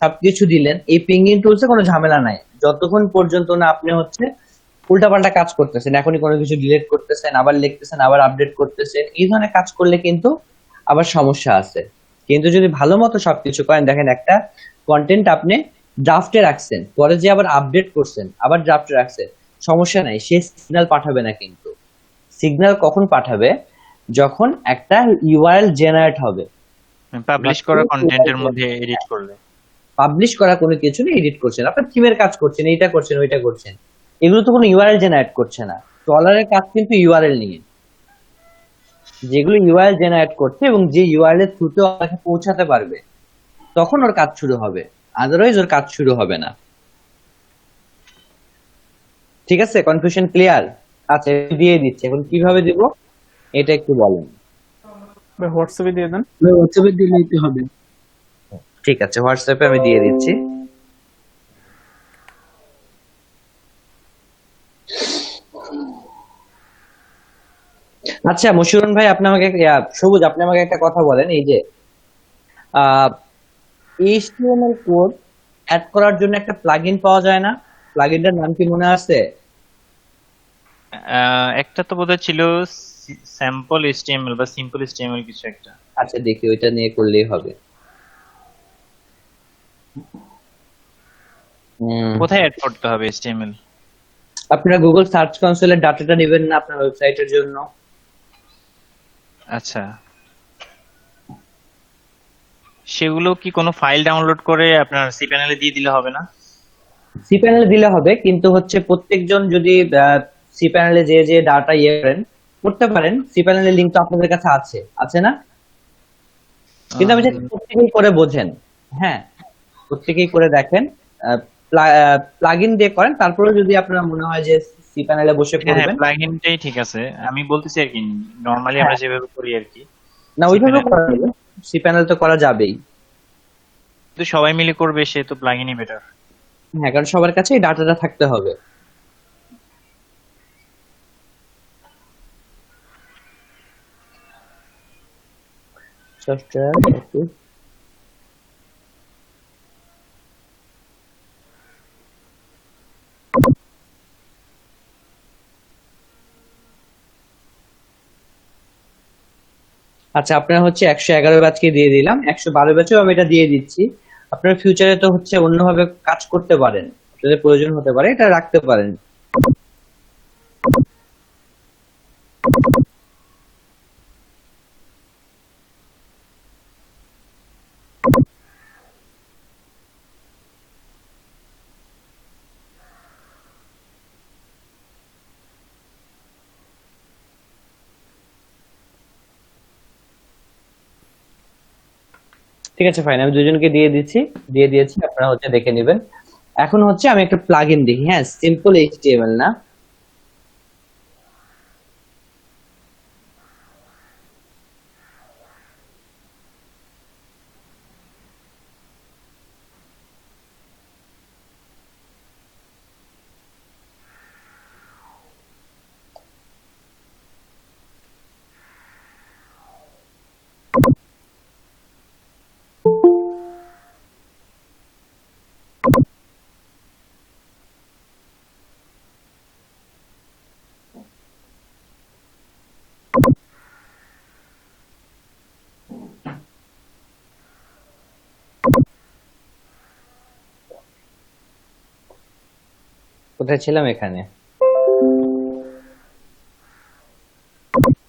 সবকিছু দিলেন, এই পিঙ্গিং টুলসে কোনো ঝামেলা নাই, যতক্ষণ পর্যন্ত না আপনি হচ্ছে উল্টাপাল্টা কাজ করতেছেন, এখনই কোনো কিছু ডিলিট করতেছেন, আবার লিখতেছেন, আবার আপডেট করতেছেন, এই ধরনের কাজ করলে কিন্তু আবার সমস্যা আছে। কিন্তু যদি ভালো মতো সবকিছু করেন, দেখেন একটা কন্টেন্ট আপনি ড্রাফটে রাখছেন, পরে যে আবার আপডেট করছেন, আবার ড্রাফটে রাখছেন, সমস্যা নাই, সে সিগন্যাল পাঠাবে না। কিন্তু সিগন্যাল কখন পাঠাবে, যখন একটা ইউআরএল জেনারেট হবে। পাবলিশ করা কন্টেন্টের মধ্যে এডিট করলে। পাবলিশ করা কোনো কিছু না, এডিট করছেন, আপনার থিমের কাজ করছেন, এইটা করছেন, ওইটা করছেন, এগুলো তো কোনো ইউআরএল জেনারেট করছে না। ট্রলারের কাজ কিন্তু ইউআরএল নিয়ে, যেগুলো ইউআরএল জেনারেট করছে এবং যে ইউআরএল এর থ্রুতে আপনাকে পৌঁছাতে পারবে, তখন ওর কাজ শুরু হবে, আদারওয়াইজ ওর কাজ শুরু হবে না। ঠিক আছে, কনফিউশন ক্লিয়ার? আচ্ছা, দিয়ে দিচ্ছি, এখন কিভাবে দিব এটা একটু বলেন। হোয়াটসঅ্যাপে দিয়ে দেন। হোয়াটসঅ্যাপে দিলেই তো হবে। ঠিক আছে, হোয়াটসঅ্যাপে আমি দিয়ে দিচ্ছি। আচ্ছা মশিউরন ভাই, আপনি আমাকে সবুজ, আপনি আমাকে একটা কথা বলেন, এই যে এইচটিএমএল কোড অ্যাড করার জন্য একটা প্লাগইন পাওয়া যায় না? প্লাগইনটার নাম কি মনে আছে? একটা তো বোধহয় ছিল স্যাম্পল এইচটিএমএল বা সিম্পল এইচটিএমএল কিছু একটা। আচ্ছা দেখি, ওইটা নিয়ে করলেই হবে। কোথায় অ্যাড করতে হবে এইচটিএমএল? আপনারা গুগল সার্চ কনসোলের ডাটাটা নেবেন না আপনার ওয়েবসাইটের জন্য? আচ্ছা, সেগুলো কি কোনো ফাইল ডাউনলোড করে আপনার সি প্যানেলে দিয়ে দিলে হবে না? সি প্যানেলে দিলে হবে, কিন্তু হচ্ছে প্রত্যেকজন যদি সি প্যানেলে যে যে ডাটা ইয়ে করেন করতে পারেন, সি প্যানেলের লিংক তো আপনাদের কাছে আছে, আছে না? কিন্তু আমি চাই প্রত্যেকেই করে বোঝেন। হ্যাঁ, প্রত্যেকেই করে দেখেন, প্লাগইন দিয়ে করেন, তারপরে যদি আপনার মনে হয় যে সি প্যানেলে বসে হ্যাঁ হ্যাঁ, করবেন। প্লাগইনটাই ঠিক আছে। আমি বলতেছি আর কি, নরমালি আমরা হ্যাঁ, যেভাবে করি আর কি না সি ওইভাবে প্যানেল, করা যাবে, সি প্যানেল তো করা যাবেই। তো সবাই মিলে করবে সে তো প্লাগইনই বেটার। হ্যাঁ, কারণ সবার কাছে এই ডাটাটা থাকতে হবে। সফটওয়্যার, আচ্ছা আপনার হচ্ছে 111 ব্যাচকে দিয়ে দিলাম, 112 ব্যাচেও আমি এটা দিয়ে দিচ্ছি। আপনার ফিউচারে তো হচ্ছে অন্যভাবে কাজ করতে পারেন, আপনাদের প্রয়োজন হতে পারে, এটা রাখতে পারেন। ঠিক আছে ফাইন, আমি দুজনকে দিয়ে দিচ্ছি, দিয়ে দিয়েছি, আপনারা হচ্ছে দেখে নেবেন। এখন হচ্ছে আমি একটা প্লাগইন দেখি। হ্যাঁ, সিম্পল এইচটিএমএল না? কোথায় ছিলাম? এখানে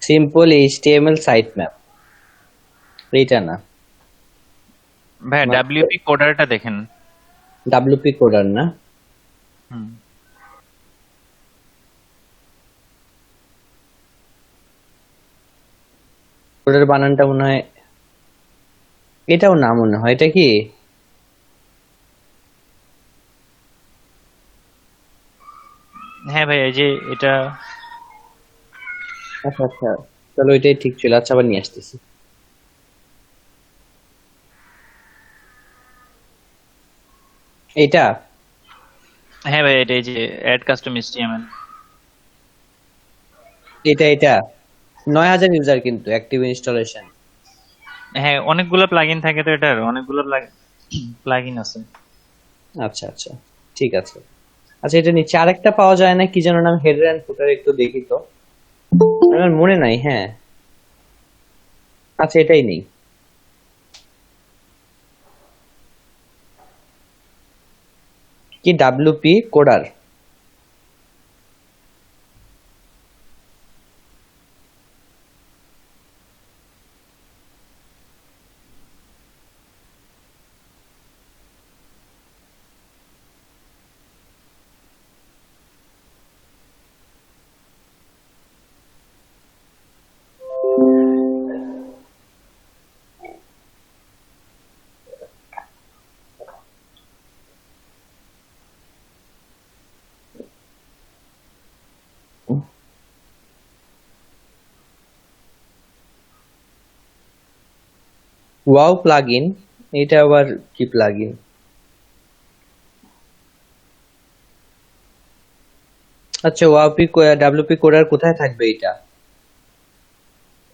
সিম্পল এইচটিএমএল সাইট ম্যাপ, এইটা না? ভাই ডাব্লিউপি কোডারটা দেখেন। ডাব্লিউপি কোডার না? হুম, কোডার বানানটা মনে হয় এটাও না, মনে হয় এটা কি ভাই এই যে এটা আচ্ছা আচ্ছা, চলো এটাই ঠিক ছিল। আচ্ছা, আবার নিয়ে আসতেছি। এটা হ্যাঁ ভাই এটা এই যে অ্যাড কাস্টম এইচটিএমএল। এটা 9000 ইউজার কিন্তু অ্যাক্টিভ ইনস্টলেশন। হ্যাঁ অনেকগুলো প্লাগইন থাকে তো, এটার অনেকগুলো প্লাগইন আছে। আচ্ছা আচ্ছা, ঠিক আছে। আচ্ছা, এটা নিচে আরেকটা পাওয়া যায় না, কি যেন নাম, হেডার এন্ড ফুটার, একটু দেখি তো, আমার মনে নাই। হ্যাঁ, আচ্ছা, এটাই নেই। কি ডাব্লিউপি কোডার? ওয়াও প্লাগইন, এটা আবার কি প্লাগইন? আচ্ছা, ডাব্লিউপি কোডার কোথায় থাকবে এটা?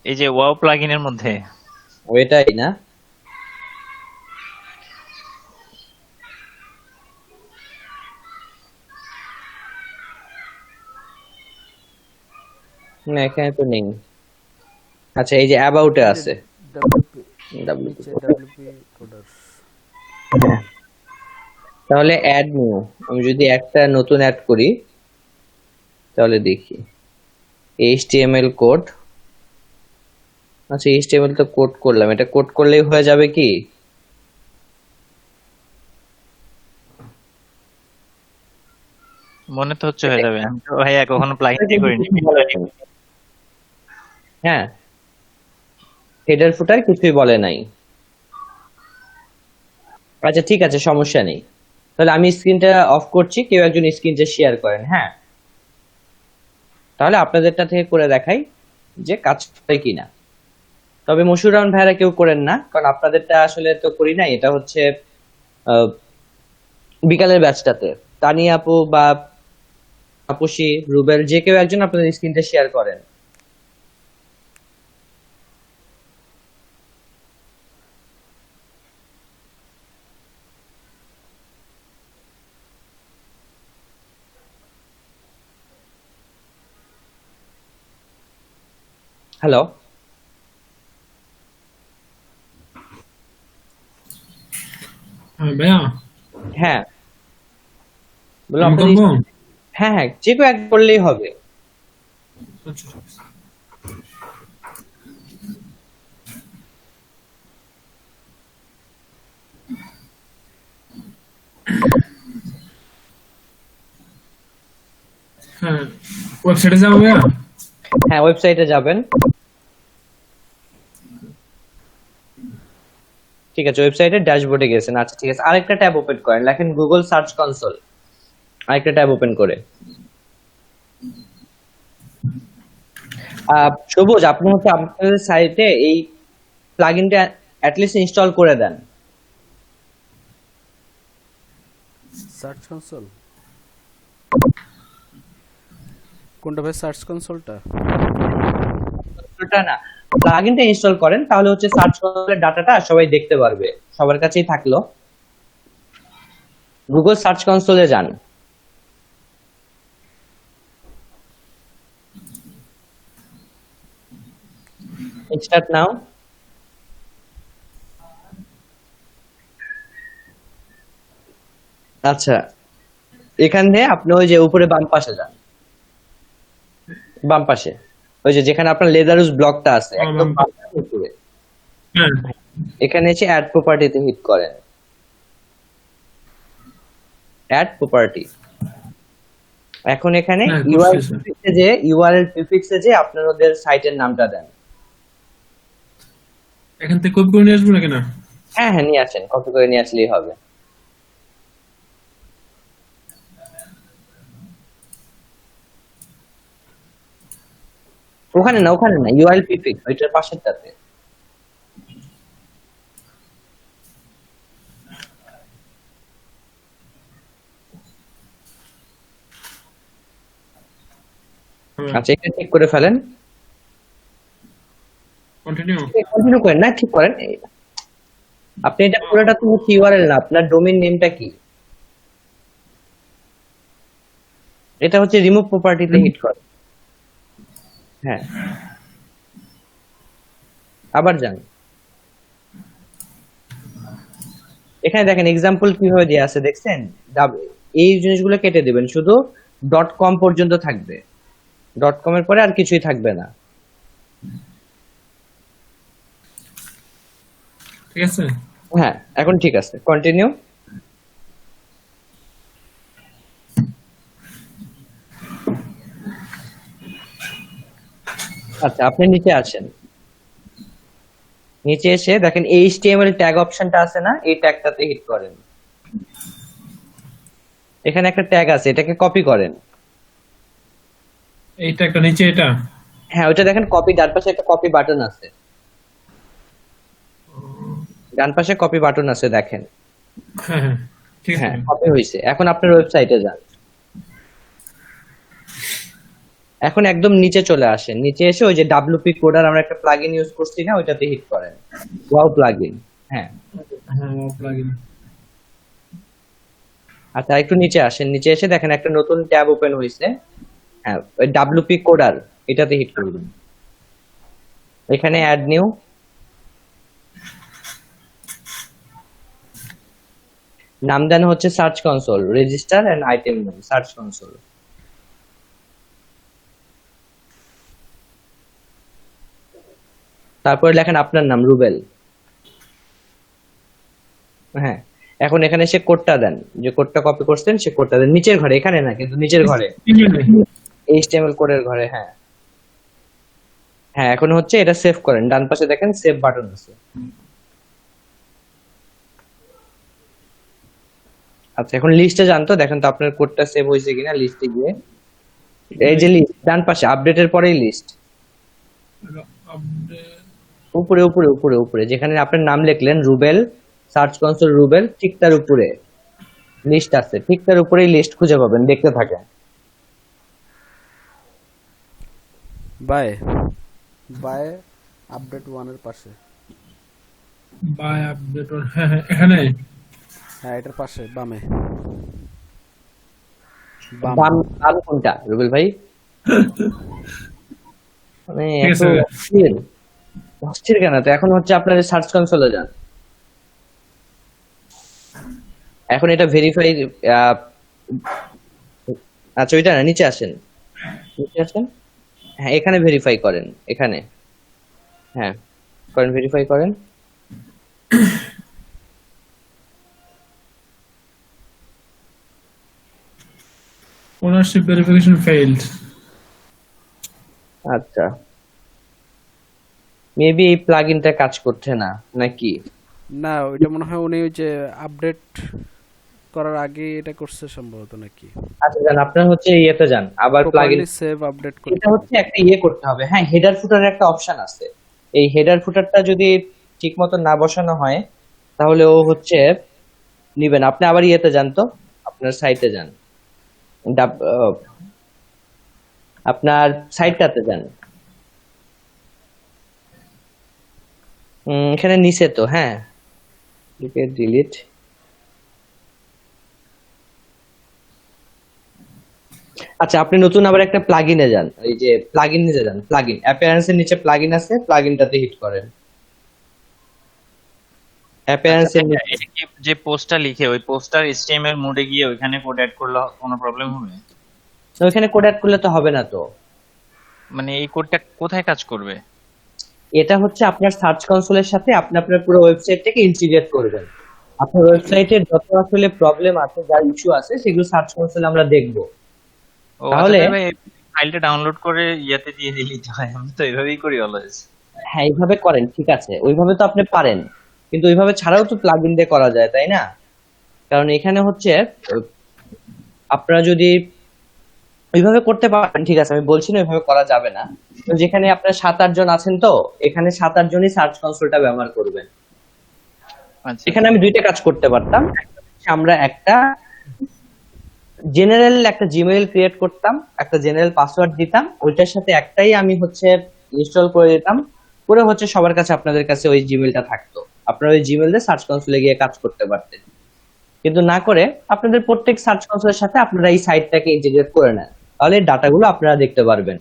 এই যে ওয়াও প্লাগইনের মধ্যে। ওইটাই না? না, এখানে তো নেই। আচ্ছা, এই যে অ্যাবাউটে আছে ডাব্লিউপি ডাব্লিউপি নিচে কোডার। WP coder. তাহলে অ্যাড নিউ, আমি যদি একটা নতুন অ্যাড করি, তাহলে দেখি এইচটিএমএল কোড। আচ্ছা, এইচটিএমএল তো কোড করলাম, এটা কোড করলেই হয়ে যাবে কি? মনে তো হচ্ছে হয়ে যাবে, আমি তো ভাই কখনো প্লাগইন দিয়ে করিনি। হ্যাঁ, হেডার ফুটার কিছুই বলে নাই। আচ্ছা, ঠিক আছে, সমস্যা নেই। তাহলে আমি স্ক্রিনটা অফ করছি, কেউ একজন স্ক্রিনটা শেয়ার করেন। হ্যাঁ, তাহলে আপনাদেরটা থেকে করে দেখাই যে কাজ হয় কিনা। তবে মশিউর রহমান ভাইরা কেউ করেন না, কারণ আপনাদেরটা আসলে তো করি নাই। এটা হচ্ছে আহ, বিকালের ব্যাচটাতে তানিয়া আপু বা আপুসি, রুবেল, যে কেউ একজন আপনাদের স্ক্রিনটা শেয়ার করেন। হ্যালো, হ্যাঁ ভাইয়া, হ্যাঁ বলুন আমি আপনাদের। করবো। হ্যাঁ হ্যাঁ, যে কেউ এক করলেই হবে। আচ্ছা, ঠিক আছে। হ্যাঁ, ওয়েবসাইটে যাবো ভাইয়া। হ্যাঁ, ওয়েবসাইটে যাবেন। ঠিক আছে, ওয়েবসাইটে ড্যাশবোর্ডে গেছেন। আচ্ছা, ঠিক আছে, আরেকটা ট্যাব ওপেন করেন, লেখেন গুগল সার্চ কনসোল। আরেকটা ট্যাব ওপেন করে সবুজ, আপনি হচ্ছে আপনাদের সাইটে এই প্লাগইনটা অ্যাটলিস্ট ইনস্টল করে দেন। সার্চ কনসোল কোনটা ভাই? সার্চ কনসোলটা? ওটা না, প্লাগইনটা ইনস্টল করেন, তাহলে হচ্ছে সার্চ কনসোলের ডাটাটা সবাই দেখতে পারবে, সবার কাছেই থাকলো। গুগল সার্চ কনসোলে যান। Start now. আচ্ছা, এখান থেকে আপনি ওই যে উপরে বাম পাশে যান, বাম পাশে, ওই যে যেখানে আপনার লেদারুস ব্লকটা আছে, একদম বাম পাশে উপরে। হ্যাঁ, এখানে এসে অ্যাড প্রপার্টিতে হিট করেন। Add property. এখন এখানে হ্যাঁ, ইউআরএল করছি, স্যার। প্রিফিক্সে যে আপনার ওদের সাইটের নামটা দেন। এখান থেকে কপি করে নিয়ে আসবো নাকি না? হ্যাঁ হ্যাঁ, নিয়ে আসেন, কপি করে নিয়ে আসলেই হবে। ওখানে না, ওখানে না, ইউআরএল প্রিফিক্স ওইটার পাশেরটাতে। আচ্ছা, এটা ঠিক করে ফেলেন। কন্টিনিউ। কন্টিনিউ করেন না, ঠিক করেন। আপনি এটা পুরোটা তো হচ্ছে ইউআরএল না, আপনার ডোমেইন নেমটা কি? এটা হচ্ছে রিমুভ প্রপার্টিতে হিট করে। হ্যাঁ, আবার যান। এখানে দেখেন এক্সাম্পল কিভাবে দেওয়া আছে দেখছেন? এই জিনিসগুলো কেটে দিবেন, শুধু .com পর্যন্ত থাকবে। .com এর পরে আর কিছুই থাকবে না। ঠিক আছে। হ্যাঁ, এখন ঠিক আছে, কন্টিনিউ। আচ্ছা, আপনি নিচে আসেন। নিচে এসে দেখেন HTML ট্যাগ অপশনটা আছে না, এই ট্যাগটাতে হিট করেন। এখানে একটা ট্যাগ আছে, এটাকে কপি করেন। এইটা একটা নিচে এটা। হ্যাঁ, ওইটা দেখেন কপি, ডান পাশে একটা কপি বাটন আছে। ডান পাশে কপি বাটন আছে দেখেন। হ্যাঁ হ্যাঁ ঠিক আছে। হ্যাঁ, কপি হয়েছে। এখন আপনার ওয়েবসাইটে যান। এখন একদম নিচে চলে আসেন। নিচে এসে ওই যে WP কোডার আমরা একটা প্লাগইন ইউজ করছি না, ওইটাতে হিট করেন। Wow plugin. হ্যাঁ, হ্যাঁ প্লাগইন। আচ্ছা, একটু নিচে আসেন। নিচে এসে দেখেন একটা নতুন ট্যাব ওপেন হয়েছে। হ্যাঁ, ওই WP কোডার এটাতে হিট করবেন। এখানে অ্যাড নিউ। নাম দেন হচ্ছে search console, register and item name, search console. তারপরে লেখেন আপনার নাম, রুবেল। হ্যাঁ, এখন এখানে সে কোডটা দেন, যে কোডটা কপি করছেন সে কোডটা দেন নিচের ঘরে, এখানে না কিন্তু নিচের ঘরে, HTML কোডের ঘরে। হ্যাঁ হ্যাঁ, এখন হচ্ছে এটা সেভ করেন। ডান পাশে দেখেন সেভ বাটন আছে। আচ্ছা, এখন লিস্টে যান তো, দেখেন তো আপনার কোডটা সেভ হয়েছে কিনা। লিস্টে গিয়ে এই যে লিস্ট, ডান পাশে আপডেটের পরেই লিস্ট, উপরে উপরে উপরে উপরে যেখানে আপনার নাম লিখলেন রুবেল, সার্চ কনসোল রুবেল, ঠিক তার উপরে লিস্ট আছে। ঠিক তার উপরেই লিস্ট খুঁজে পাবেন, দেখতে থাকেন। বাই বাই আপডেট 1 এর পাশে। By update. হ্যাঁ হ্যাঁ এখানে। হ্যাঁ, এটার পাশে বামে। বাম বাম কোনটা রুবেল ভাই? মানে ঠিক এত আছে। অস্থির অস্থির কেন? তো এখন হচ্ছে আপনার সার্চ কনসোলে যান। এখন এটা ভেরিফাই, আচ্ছা ওইটা না, নিচে আসেন। নিচে আসেন। হ্যাঁ, এখানে ভেরিফাই করেন, এখানে। হ্যাঁ, করেন, ভেরিফাই করেন। Ownership verification failed. আচ্ছা, মেবি এই প্লাগইনটা কাজ করছে না নাকি? না, ওইটা মনে হয় উনি ওই যে আপডেট করার আগে এটা করছে সম্ভবত নাকি। আচ্ছা যান, আপনার হচ্ছে ইয়েতে যান, আবার প্লাগইন। সেভ আপডেট করতে এটা হচ্ছে একটা ইয়ে করতে হবে। হ্যাঁ, হেডার ফুটারের একটা অপশন আছে। এই হেডার ফুটারটা যদি ঠিক মতো না বসানো হয় তাহলে ও হচ্ছে নিবেন। আপনি আবার ইয়েতে যান তো, আপনার সাইটে যান, আপনার সাইটটাতে যান। এখানে নিচে তো, হ্যাঁ, ডিলিট। আচ্ছা, আপনি নতুন আবার একটা প্লাগইনে যান। এই যে প্লাগইন নিচে যান, প্লাগইন অ্যাপিয়ারেন্সের নিচে প্লাগইন আছে, প্লাগইনটাতে হিট করেন। অ্যাপিয়ারেন্সের আচ্ছা, এটা কি যে পোস্টটা লিখে ওই পোস্টার HTML মোডে গিয়ে ওইখানে কোড অ্যাড করলে কোনো প্রবলেম হবে? ওইখানে কোড অ্যাড করলে তো হবে না তো। মানে এই কোডটা কোথায় কাজ করবে? এটা হচ্ছে আপনার সার্চ কনসোলের সাথে আপনি আপনার পুরো ওয়েবসাইটটাকে ইন্টিগ্রেট করবেন। আপনার ওয়েবসাইটের যত আসলে প্রবলেম আছে, যা ইস্যু আছে, সেগুলো সার্চ কনসোলে আমরা দেখব। তাহলে ফাইলটা ডাউনলোড করে ইয়াতে দিয়ে দিলেই তো হয়। আমি তো এইভাবেই করি অলওয়েজ। হ্যাঁ, এইভাবে করেন, ঠিক আছে, ওইভাবে তো আপনি পারেন, কিন্তু ওইভাবে ছাড়াও তো প্লাগইন দিয়ে করা যায়, তাই না? কারণ এখানে হচ্ছে আপনারা যদি ওইভাবে করতে পারেন, ঠিক আছে, আমি বলছি না ওইভাবে করা যাবে না, তো যেখানে আপনার 7-8 জন আছেন, তো এখানে 7-8 জনই সার্চ কনসোলটা ব্যবহার করবেন। আচ্ছা এখানে আমি দুইটা কাজ করতে পারতাম। একটা হচ্ছে আমরা একটা জেনারেল একটা জিমেইল ক্রিয়েট করতাম, একটা জেনারেল পাসওয়ার্ড দিতাম, ওইটার সাথে একটাই আমি হচ্ছে ইনস্টল করে দিতাম, করে হচ্ছে সবার কাছে আপনাদের কাছে ওই জিমেইলটা থাকতো, আপনারা ওই জিমেইল দিয়ে সার্চ কনসোলে গিয়ে কাজ করতে পারতেন। কিন্তু না করে আপনাদের প্রত্যেক সার্চ কনসোলের সাথে আপনারা এই সাইটটাকে ইন্টিগ্রেট করে নেন, তাহলে এই ডাটাগুলো আপনারা দেখতে পারবেন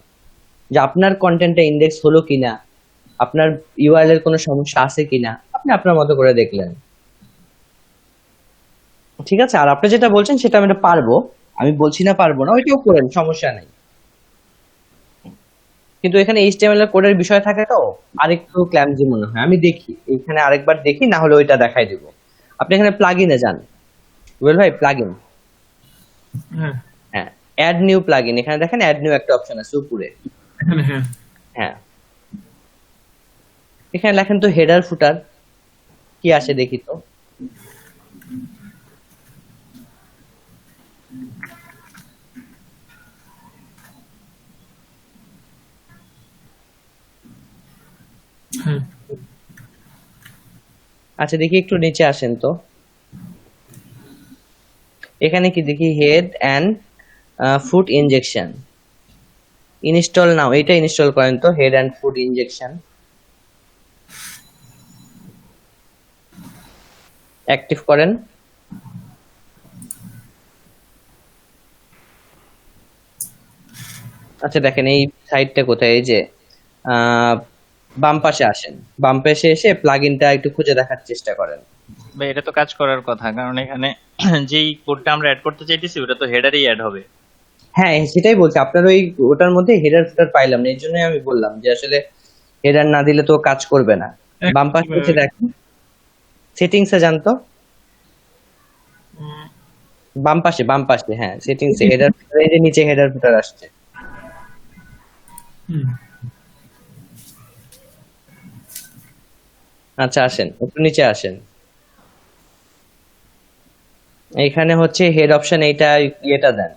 যে আপনার কন্টেন্টটা ইন্ডেক্স হলো কিনা, আপনার ইউআরএল এর কোনো সমস্যা আছে কিনা, আপনি আপনার মতো করে দেখলেন। ঠিক আছে, আর আপনি যেটা বলছেন সেটা আমি পারবো, আমি বলছি না পারবো না, ওইটাও করেন, সমস্যা নাই। কিন্তু এখানে এইচটিএমএল এর কোডের বিষয় থাকে, তো আরেকটু ক্ল্যামজি মনে হয়। আমি দেখি এখানে আরেকবার দেখি, না হলে ওইটা দেখাই দিব। আপনি এখানে প্লাগইনে যান, রুবেল ভাই, প্লাগইন, হ্যাঁ হ্যাঁ, অ্যাড নিউ প্লাগইন, এখানে দেখেন অ্যাড নিউ একটা অপশন আছে উপরে। এখানে হ্যাঁ হ্যাঁ, এখানে লেখেন তো হেডার ফুটার, কি আসে দেখি তো। হ্যাঁ আচ্ছা দেখি একটু নিচে আসেন তো, এখানে কি দেখি head and foot injection install নাও, এটা ইনস্টল করেন তো, head and foot injection active করেন। আচ্ছা দেখেন এই সাইটটা কোথায়, এই যে বাম পাশে আসেন, বাম পাশে এসে প্লাগইনটা একটু খুঁজে দেখার চেষ্টা করেন। ভাই এটা তো কাজ করার কথা, কারণ এখানে যেই কোডটা আমরা অ্যাড করতে চাইতেছি ওটা তো হেডারেই অ্যাড হবে। হ্যাঁ সেটাই বলছি, আপনার ওই ওটার মধ্যে হেডার ফুটার পাইলাম না, এই জন্যই আমি বললাম যে আসলে হেডার না দিলে তো কাজ করবে না। বাম পাশে এসে দেখেন, সেটিংস এ যান তো, বাম পাশে, হ্যাঁ সেটিংস এ হেডার ফুটার, এই যে নিচে হেডার ফুটার আসছে। হুম আচ্ছা আসেন একটু নিচে আসেন, এইখানে হচ্ছে হেড অপশন, এইটা এটা দেন।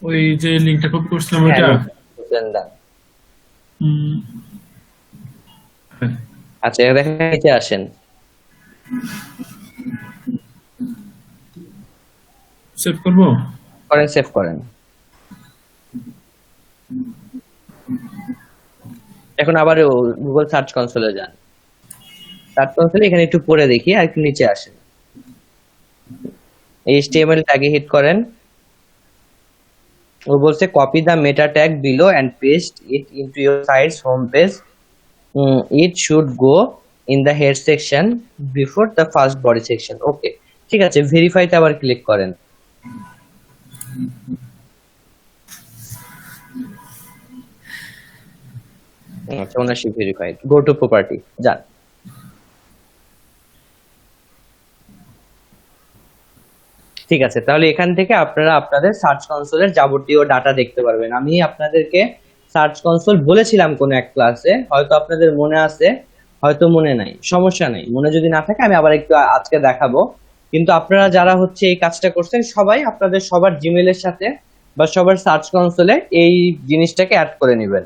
ওই যে লিংকটা কপি করছিলাম হ্যাঁ, ওইটা দেন। হুম হ্যাঁ আচ্ছা দেখেন নিচে আসেন, সেভ করব করেন, সেভ করেন। এখন আবার গুগল সার্চ কনসোলে যান, সার্চ কনসোলে এখানে একটু পরে দেখি, আর একটু নিচে আসেন, এইচটিএমএল ট্যাগে হিট করেন। ও বলছে copy the meta tag below and paste it into your site's home page, it should go in the head section before the first body section. Okay ঠিক আছে, ভেরিফাইতে আবার ক্লিক করেন। আচ্ছা ownership verified, go to property যান। ঠিক আছে, তাহলে এখান থেকে আপনারা আপনাদের সার্চ কনসোলের যাবতীয় ডাটা দেখতে পারবেন। আমি আপনাদেরকে সার্চ কনসোল বলেছিলাম কোন এক ক্লাসে, হয়তো আপনাদের মনে আছে, হয়তো মনে নাই, সমস্যা নেই, মনে যদি না থাকে আমি আবার একটু আজকে দেখাবো। কিন্তু আপনারা যারা হচ্ছে এই কাজটা করছেন সবাই আপনাদের সবার জিমেইলের সাথে বা সবার সার্চ কনসোলে এই জিনিসটাকে অ্যাড করে নেবেন।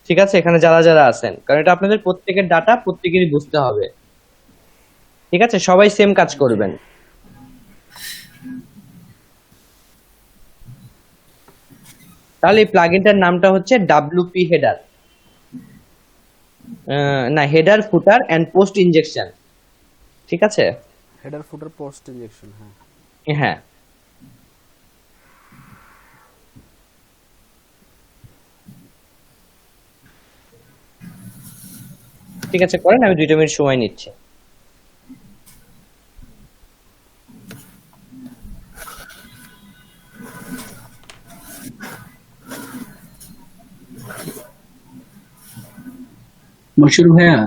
ঠিক আছে, এখানে যারা যারা আছেন, কারণ এটা আপনাদের প্রত্যেকের ডাটা প্রত্যেকেরই বুঝতে হবে। ঠিক আছে, সবাই সেম কাজ করবেন। তাহলে এই প্লাগইনটার নামটা হচ্ছে ডাব্লিউপি হেডার, না header footer and post injection. ঠিক আছে, হেডার ফুটার পোস্ট ইনজেকশন, হ্যাঁ হ্যাঁ ঠিক আছে করেন, আমি 2 মিনিট সময় নিচ্ছি। মশিউর ভাইয়া,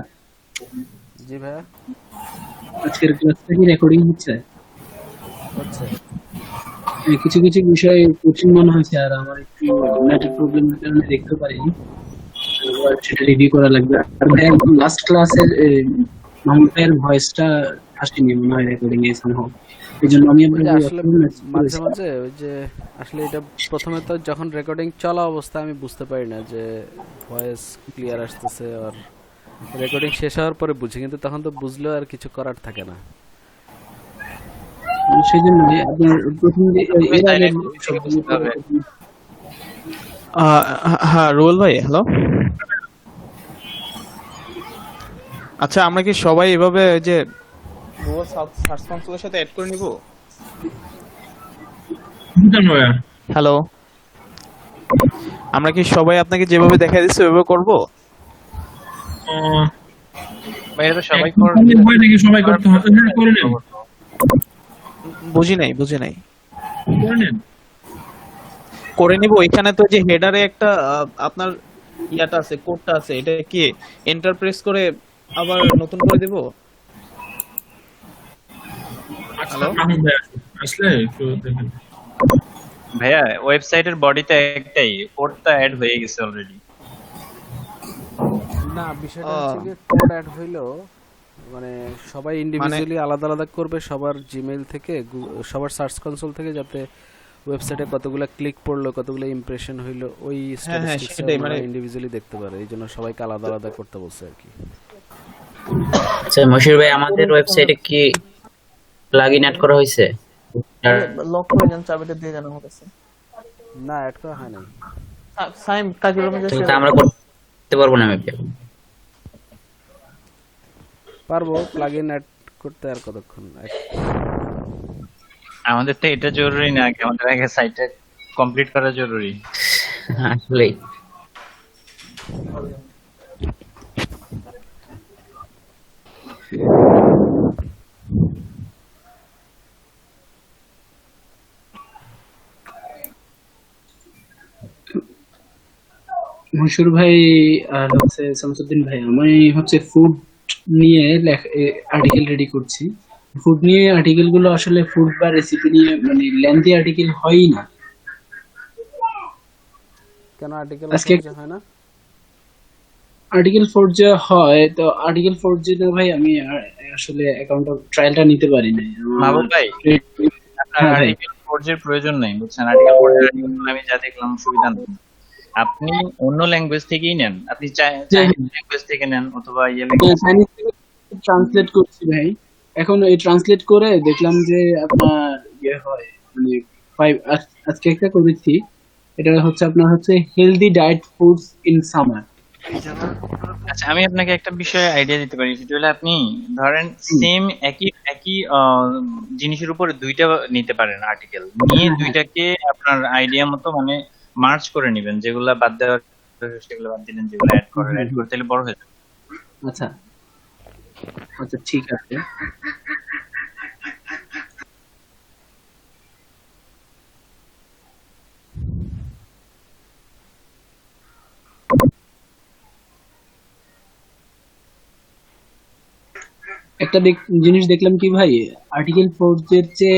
জি ভাইয়া আজকের ক্লাসটা কি রেকর্ডিং হচ্ছে? হচ্ছে। কিছু কিছু বিষয় কঠিন মনে হয়েছে, আর আমার একটু নেটের প্রবলেমের কারণে দেখতে পারিনি, সেটা রিভিউ করা লাগবে। আর ভাইয়া লাস্ট ক্লাসের মাহমুদ ভাইয়ের ভয়েসটা আসেনি মনে হয় রেকর্ডিং এ হোক, এই জন্য আমি ওই যে আপনাকে আসলে মাঝে মাঝে ওই যে আসলে এটা প্রথমে তো যখন রেকর্ডিং চলা অবস্থায় আমি বুঝতে পারি না যে ভয়েস ক্লিয়ার আসতেছে, আর রেকর্ডিং শেষ হওয়ার পরে বুঝি, কিন্তু তখন তো বুঝলেও আর কিছু করার থাকে না। সেই জন্য আপনার প্রথম এর আগে বুঝতে হবে। হ্যাঁ রুবেল ভাই, হ্যালো। আচ্ছা, আমরা কি সবাই এভাবে ওই যে গুগল সার্চ কনসোলের সাথে অ্যাড করে নিব? বুঝলাম ভাইয়া। হ্যালো, আমরা কি সবাই আপনাকে যেভাবে দেখা দিচ্ছে ওইভাবে করব? ভাই এটা তো সবাই একদম ভয় থেকে সবাই করতে হবে। হ্যাঁ, করে নেন, বুঝি নাই। করে নেন। করে নিব। এখানে তো যে হেডারে একটা আপনার ইয়াটা আছে, কোডটা আছে, এটা কি এন্টার প্রেস করে আবার নতুন করে দেব? আচ্ছা, মাহমুদ ভাই আসলে একটু দেখেন। ভাইয়া ওয়েবসাইটের বডিতে একটাই কোডটা অ্যাড হয়ে গেছে অলরেডি। না, বিষয়টা হচ্ছে যে কোড অ্যাড হইলো মানে সবাই ইন্ডিভিজুয়ালি আলাদা আলাদা করবে সবার জিমেইল থেকে, সবার সার্চ কনসোল থেকে, যাতে ওয়েবসাইটে কতগুলো ক্লিক পড়লো, কতগুলো ইমপ্রেশন হইলো, ওই স্ট্যাটিস্টিক্স সেটাই, মানে মানে ইন্ডিভিজুয়ালি দেখতে পারে। এই জন্য সবাইকে আলাদা আলাদা করতে বলছে আর কি। আচ্ছা মশির ভাই, আমাদের ওয়েবসাইটে কি প্লাগইন অ্যাড করা হয়েছে? লক করে যান, চাবিটা দিয়ে যান আমার কাছে। না, অ্যাড করা হয় নাই। সাইম কাজগুলো মধ্যে কিন্তু আমরা করতে পারবো না মেবি। পারবো প্লাগইন অ্যাড করতে, আর কতক্ষণ? আমাদের তো এটা জরুরি না, আমাদের আগে সাইটটা কমপ্লিট করা জরুরি। আসলে মশুর ভাই আর হচ্ছে শামসুদ্দিন ভাই, আমি হচ্ছে ফুড নিয়ে আর্টিকেল রেডি করছি। ফুড নিয়ে আর্টিকেল গুলো আসলে ফুড বা রেসিপি নিয়ে মানে লেন্থি আর্টিকেল হয়ই না। কেন আর্টিকেল আজকে হয় না? আর্টিকেল ফোর যে হয়, তো আর্টিকেল ফোর যে ভাই আমি আসলে অ্যাকাউন্ট ট্রায়ালটা নিতে পারি নাই। মাহবুব ভাই, আপনার হ্যাঁ ভাই। আর্টিকেল ফোর্জের প্রয়োজন নেই, বুঝছেন? আর্টিকেল ফোর্জের আমি যা দেখলাম সুবিধা নেই। আপনি অন্য ল্যাঙ্গুয়েজ থেকেই নেন, আপনি চাইনিজ ল্যাঙ্গুয়েজ থেকে নেন অথবা চাইনিজ থেকে ট্রান্সলেট করছি ভাই। এখন এই ট্রান্সলেট করে দেখলাম যে আপনার ইয়ে হয় মানে আজকে একটা করেছি, এটা হচ্ছে আপনার হচ্ছে healthy diet foods in summer. আচ্ছা, আমি আপনাকে একটা বিষয়ে আইডিয়া দিতে পারি। সেটা হলো আপনি ধরেন সেম একই একই জিনিসের উপরে দুইটা নিতে পারেন আর্টিকেল, নিয়ে দুইটাকে আপনার আইডিয়া মতো মানে মার্জ করে নেবেন, যেগুলা বাদ দেওয়ার সেগুলো বাদ দিলেন, যেগুলো অ্যাড করে তাহলে বড় হয়ে যাবে। আচ্ছা আচ্ছা ঠিক আছে। একটা জিনিস দেখলাম কি ভাই, আর্টিকেল ফোর্জের যে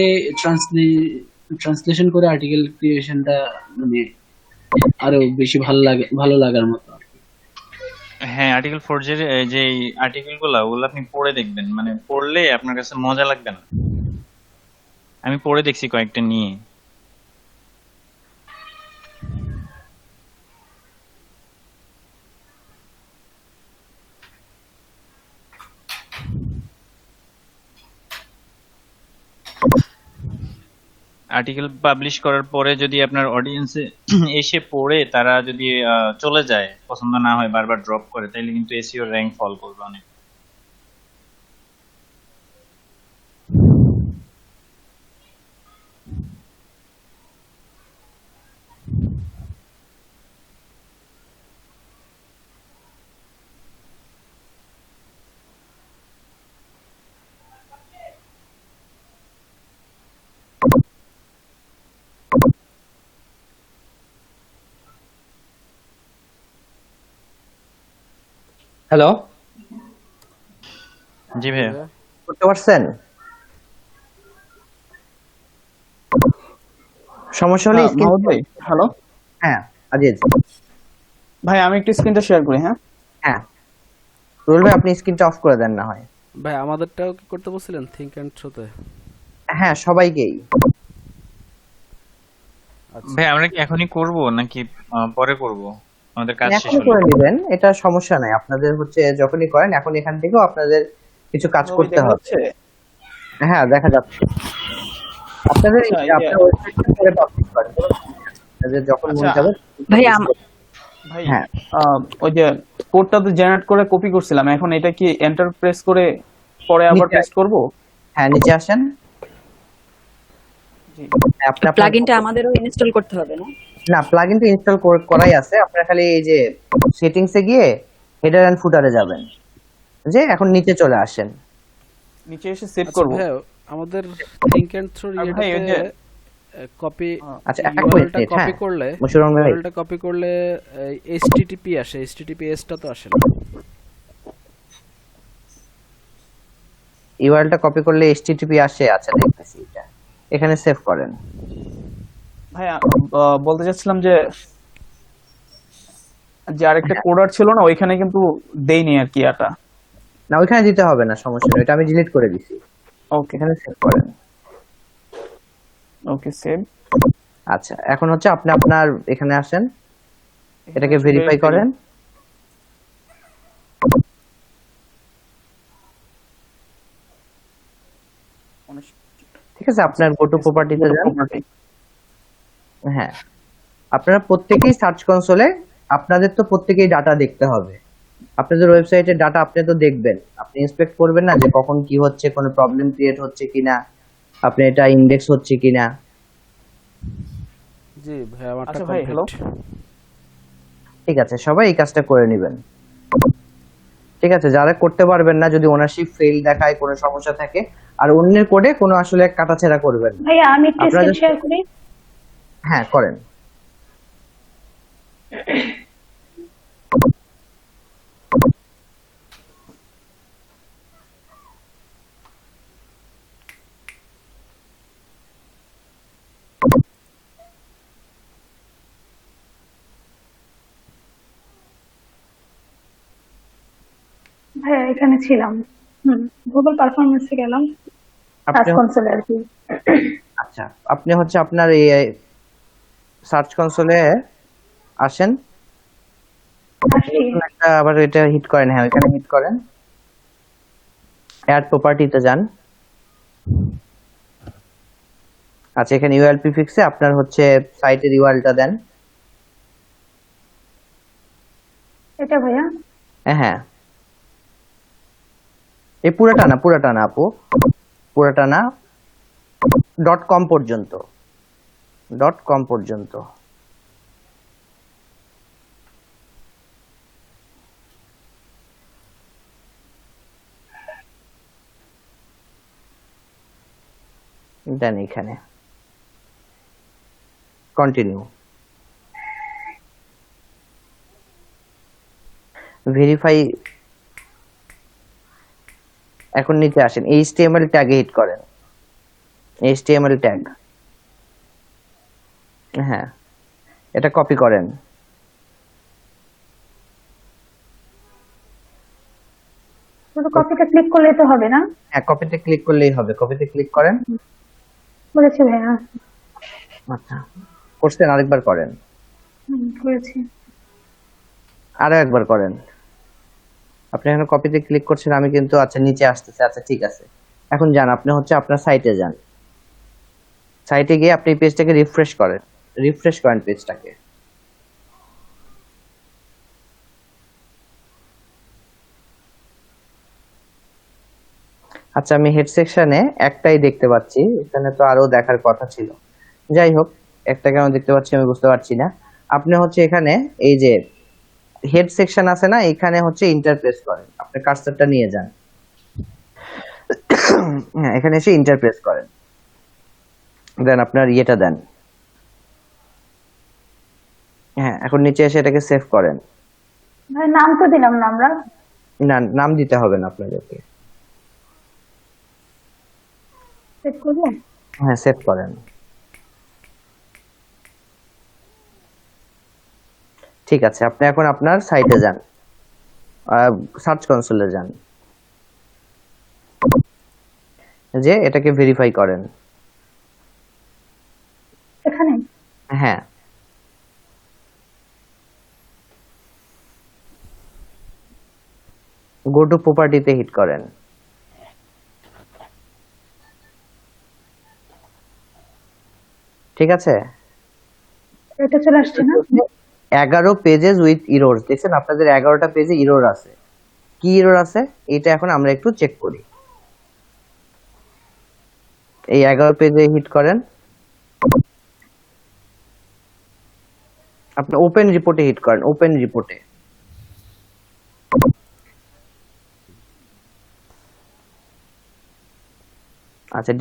ট্রান্সলেশন করে আর্টিকেল ক্রিয়েশনটা মানে আরো বেশি ভালো লাগার মতো। হ্যাঁ, আর্টিকেল ফোর্জের যে আর্টিকেল ওগুলো আপনি পড়ে দেখবেন, মানে পড়লে আপনার কাছে মজা লাগবে না। আমি পড়ে দেখছি কয়েকটা নিয়ে। আর্টিকেল পাবলিশ করার পরে যদি আপনার অডিয়েন্সে এসে পড়ে তারা যদি চলে যায়, পছন্দ না হয়, বারবার ড্রপ করে, তাহলে কিন্তু এসইও র‍্যাঙ্ক ফল করবে অনেক। হ্যালো, জি ভাইয়া। করতে পারছেন? সমস্যা হলে মাহমুদ ভাই, হ্যালো। হ্যাঁ আজিজ ভাই আমি একটু স্ক্রিনটা শেয়ার করি। হ্যাঁ হ্যাঁ, রুল ভাই আপনি স্ক্রিনটা অফ করে দেন না হয়। ভাই আমাদেরটাও কি করতে বলছিলেন থিঙ্ক এন্ড থ্রোতে? হ্যাঁ, সবাইকেই। ভাই আমরা কি এখনই করব নাকি পরে করব? আমাদের কাজ শেষ এখন হলো। করে নেবেন, এটা সমস্যা নাই। আপনাদের হচ্ছে যখনই করেন এখন এখান থেকেও আপনাদের কিছু কাজ ছবি করতে দেখা হবে। যাচ্ছে? হ্যাঁ, দেখা যাচ্ছে। আপনাদের আচ্ছা, এই যে- আপনার ওয়েবসাইট থেকে পাবলিশ করেন, কোনো সমস্যা নেই। আপনাদের যখন মন আচ্ছা, যাবে ভাইয়া, ভাই হ্যাঁ। ওই যে কোডটা তো জেনারেট করে কপি করছিলাম, এখন এটা কি এন্টার প্রেস করে পরে আবার নিচে পেস্ট করব? হ্যাঁ, নিচে আসেন। জি। হ্যাঁ, আপনি আপনার প্লাগইনটা আমাদেরও ইনস্টল করতে হবে না? না, প্লাগইন তো ইনস্টল করাই আছে। আপনার খালি এই যে সেটিংসে গিয়ে হেডার এন্ড ফুটারে যাবেন, যে এখন নিচে চলে আসেন। নিচে এসে সেভ আচ্ছা করব। ভাইয়া, আমাদের থিঙ্ক এন্ড থ্রো আর ভাই, ওই যে- কপি আচ্ছা, এক ইউআরএলটা মিনিট, কপি হ্যাঁ। করলে মুশিউর রহমান ভাই, ইউআরএলটা কপি করলে এইচটিটিপি আসে, এইচটিটিপিএস টা তো আসে না। ইউআরএলটা কপি করলে এইচটিটিপি আসে। আচ্ছা, দেখতেছি এটা। এখানে সেভ করেন। ভাই বলতে চাচ্ছিলাম যে যে আরেকটা কোডার ছিল না, ওইখানে কিন্তু দেইনি আর কি এটা। না, ওইখানে দিতে হবে না, সমস্যা নেই, এটা আমি ডিলিট করে দিছি। ওকে, এখানে সেভ করেন। ওকে, সেভ। আচ্ছা, এখন হচ্ছে আপনি আপনার এখানে আসেন, এটাকে ভেরিফাই করেন। ঠিক আছে, আপনার গো টু প্রপার্টিতে যান। হ্যাঁ, আপনারা প্রত্যেকেই সার্চ কনসোলে, আপনাদের তো প্রত্যেকেই ডাটা দেখতে হবে। আপনাদের ওয়েবসাইটের ডাটা আপনি তো দেখবেন, আপনি ইন্সপেক্ট করবেন না যে কখন কি হচ্ছে, কোনো প্রবলেম ক্রিয়েট হচ্ছে কিনা, আপনি এটা ইন্ডেক্স হচ্ছে কিনা। জি ভাই, আমারটা আচ্ছা ভাই, হ্যালো। ঠিক আছে, সবাই এই কাজটা করে নেবেন। ঠিক আছে, যারা করতে পারবেন না, যদি ওনারশিপ ফেল দেখায়, কোনো সমস্যা থাকে, আর অন্যের কোডে কোনো আসলে কাটাছেড়া করবেন না। ভাইয়া আমি একটু আপনারা স্ক্রিন just- শেয়ার করি। হ্যাঁ, করেন। ভাইয়া এখানে ছিলাম। গুগল পারফরম্যান্সে গেলাম, সার্চ আপনি কনসোলে আর কি। আচ্ছা, আপনি হচ্ছে আপনার এই সার্চ কনসোলে আসেন। আসি। নতুন একটা আবার এটা হিট করেন। হ্যাঁ, ওইখানে হিট করেন, অ্যাড প্রপার্টিতে যান। আচ্ছা, এখানে ইউআরএল প্রিফিক্সে আপনার হচ্ছে সাইটের ইউআরএলটা দেন। এটা ভাইয়া হ্যাঁ, এই পুরাটা না আপু, পুরাটা না, .com পর্যন্ত, .com পর্যন্ত। দেন এখানে কন্টিনিউ, ভেরিফাই। এখন নিচে আসেন, HTML ট্যাগে হিট করেন, HTML ট্যাগ। হ্যাঁ, এটা কপি করেন। শুধু কপিটা ক্লিক করলেই তো হবে না? হ্যাঁ, কপিতে ক্লিক করলেই হবে, কপিতে ক্লিক করেন। বলেছি ভাইয়া। আচ্ছা, করছেন, আরেকবার করেন, করেছি। আরো একবার করেন। আপনি এখানে কপিতে ক্লিক করছেন, আমি কিন্তু আচ্ছা নিচে আসতেছে। আচ্ছা, ঠিক আছে, এখন যান, আপনি হচ্ছে আপনার সাইটে যান। সাইটে গিয়ে আপনি পেজটাকে রিফ্রেশ করেন পেজটাকে। আচ্ছা, আমি হেড সেকশনে একটাই দেখতে পাচ্ছি, এখানে তো আরো দেখার কথা ছিল। যাই হোক, একটা কেন দেখতে পাচ্ছি আমি বুঝতে পারছি না। আপনি হচ্ছে এখানে এই যে হেড সেকশন আছে না, এখানে হচ্ছে ইন্টারপ্রেস করেন, আপনি কার্সারটা নিয়ে যান। হ্যাঁ, এখানে এসে ইন্টারপ্রেস করেন, দেন আপনার ইয়েটা দেন। হ্যাঁ, এখন নিচে এসে এটাকে সেভ করেন। ভাই নাম তো দিলাম না আমরা। না, নাম দিতে হবে না আপনাদেরকে। চেক করবো। হ্যাঁ, সেভ করেন। ঠিক আছে, আপনি এখন আপনার সাইটে যান, সার্চ কনসোলে যান। যে এটাকে ভেরিফাই করেন। এখানে হ্যাঁ, গো টু প্রপার্টিতে হিট করেন। ঠিক আছে, এটা চলে আসছে না? 11 পেজেস উইথ ইরোর, দেখছেন আপনাদের 11টা পেজে ইরোর আছে। কি ইরোর আছে এটা এখন আমরা একটু চেক করি। এই 11 পেজে হিট করেন, আপনি ওপেন রিপোর্টে হিট করেন, ওপেন রিপোর্টে। আচ্ছা,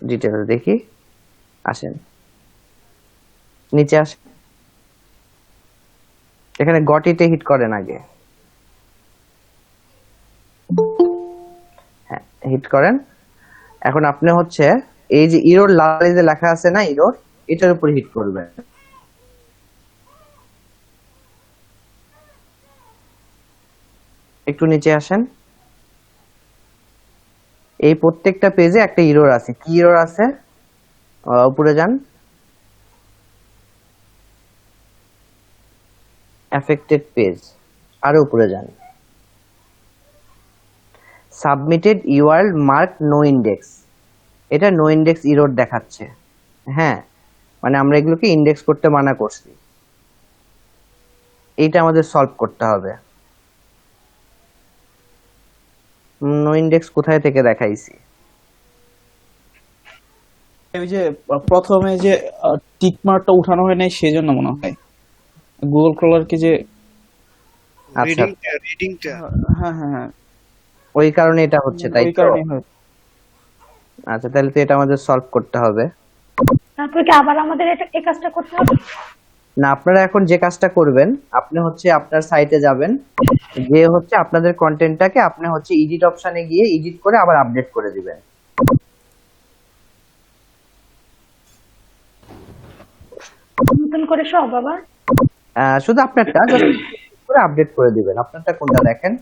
ডিটেল দেখি, আসেন নিচে আসেন, এখানে গটিতে হিট করেন আগে। হ্যাঁ, হিট করেন। এখন আপনি হচ্ছে এই যে ইরোর লাল যে লেখা আছে না ইরোর, এটার উপর হিট করবেন। একটু নিচে আসেন, এই প্রত্যেকটা পেজে একটা ইরোর আছে। কি ইরোর আছে? উপরে যান, অ্যাফেক্টেড পেজ, আরো উপরে যান, submitted URL mark no index, এটা নো ইন্ডেক্স ইরোর দেখাচ্ছে। হ্যাঁ, মানে আমরা এগুলোকে ইন্ডেক্স করতে মানা করছি, এইটা আমাদের সলভ করতে হবে। নো ইন্ডেক্স কোথায় থেকে দেখাইছি? ওই যে প্রথমে যে টিক মার্কটা উঠানো হয় নাই সেজন্য মনে হয় গুগল ক্রলারকে যে আচ্ছা, হ্যাঁ হ্যাঁ হ্যাঁ ওই কারণে এটা হচ্ছে, তাই ওই তো? কারণেই হয়। আচ্ছা, তাহলে তো এটা আমাদের সলভ করতে হবে। তারপরে কি আবার আমাদের এটা এই কাজটা করতে হবে? না, আপনারা এখন যে কাজটা করবেন, আপনি হচ্ছে আপনার সাইটে যাবেন, যে হচ্ছে আপনাদের কন্টেন্টটাকে আপনি হচ্ছে এডিট অপশনে গিয়ে এডিট করে আবার আপডেট করে দিবেন। নতুন করে সব আবার? শুধু আপনারটা just করে আপডেট করে দিবেন। আপনারটা কোনটা দেখেন?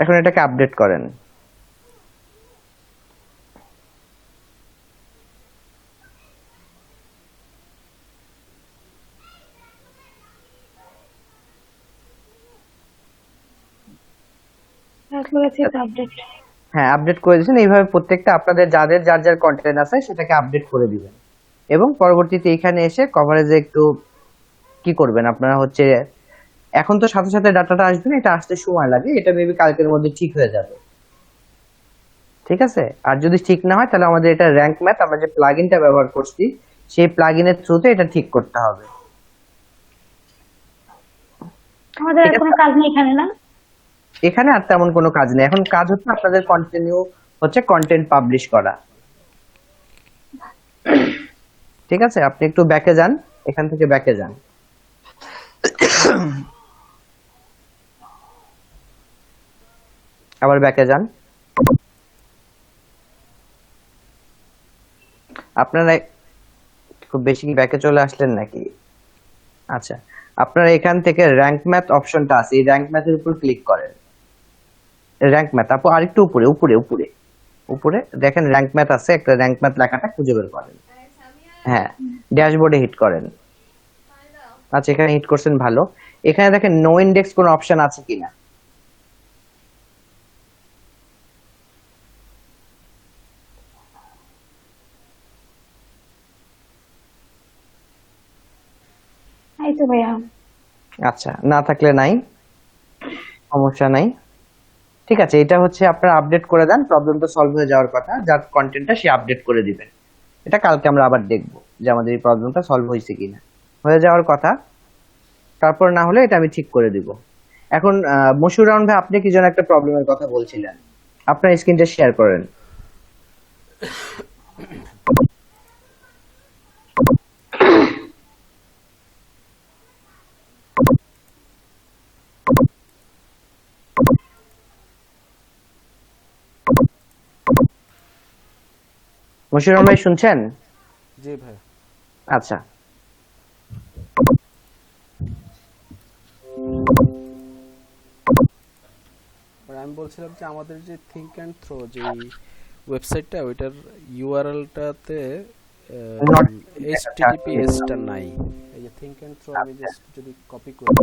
এখন এটাকে আপডেট করেন। আপডেট। হ্যাঁ, আপডেট করে দিয়েছেন। এইভাবে প্রত্যেকটা আপনাদের যাদের যার যার কন্টেন্ট আছে সেটাকে আপডেট করে দিবেন, এবং পরবর্তীতে এখানে এসে কভারেজে একটু কি করবেন আপনারা হচ্ছে, এখন তো সাথে সাথে ডাটাটা আসবে না, এটা আসতে সময় লাগে, এটা মেবি কালকের মধ্যে ঠিক হয়ে যাবে। ঠিক আছে, আর যদি ঠিক না হয় তাহলে আমাদের এটা র্যাঙ্ক ম্যাথ, আমরা যে প্লাগইনটা ব্যবহার করছি সেই প্লাগইনের থ্রুতে এটা ঠিক করতে হবে। আমাদের আর কোনো কাজ নেই এখানে, না? এখানে আর তেমন কোনো কাজ নেই, এখন কাজ হচ্ছে আপনাদের কন্টিনিউ হচ্ছে কন্টেন্ট পাবলিশ করা। ঠিক আছে, আপনি একটু ব্যাকে যান, এখান থেকে ব্যাকে যান। আবার ব্যাকে যান। আপনারা খুব বেশি কি ব্যাকে চলে আসলেন নাকি? আচ্ছা, আপনারা এখান থেকে র্যাঙ্ক ম্যাথ অপশনটা আছে, এই র্যাঙ্ক ম্যাথের উপর ক্লিক করেন। র্যাঙ্ক ম্যাথ আপু আরেকটু উপরে উপরে উপরে উপরে দেখেন, র্যাঙ্ক ম্যাথ আছে, একটা র্যাঙ্ক ম্যাথ লেখাটা খুঁজে বের করেন। হ্যাঁ, ড্যাশবোর্ডে হিট করেন। আচ্ছা, এখানে হিট করছেন, ভালো। এখানে দেখেন নো ইন্ডেক্স কোন অপশন আছে কিনা। এই তো ভাইয়া। আচ্ছা, না থাকলে নাই, সমস্যা নাই। ঠিক আছে, এটা হচ্ছে আপনারা আপডেট করে দেন, প্রবলেমটা সলভ হয়ে যাওয়ার কথা, যার কন্টেন্টটা সে আপডেট করে দিবেন। এটা কালকে আমরা আবার দেখব যে আমাদের এই প্রবলেমটা সলভ হয়েছে কিনা, হয়ে যাওয়ার কথা। তারপর না হলে এটা আমি ঠিক করে দিব। এখন মশিউর রহমান ভাই, আপনি কি যেন একটা প্রবলেমের কথা বলছিলেন, আপনার স্ক্রিনটা শেয়ার করেন। মশিউর ভাই শুনছেন? জি ভাই। আচ্ছা, আমি বলছিলাম যে আমাদের যে থিঙ্ক অ্যান্ড থ্রো যে ওয়েবসাইটটা, ওইটার ইউআরএলটাতে Not এইচটিটিপিএস টা নাই। এই যে থিঙ্ক অ্যান্ড থ্রো আমি জাস্ট যদি কপি করি,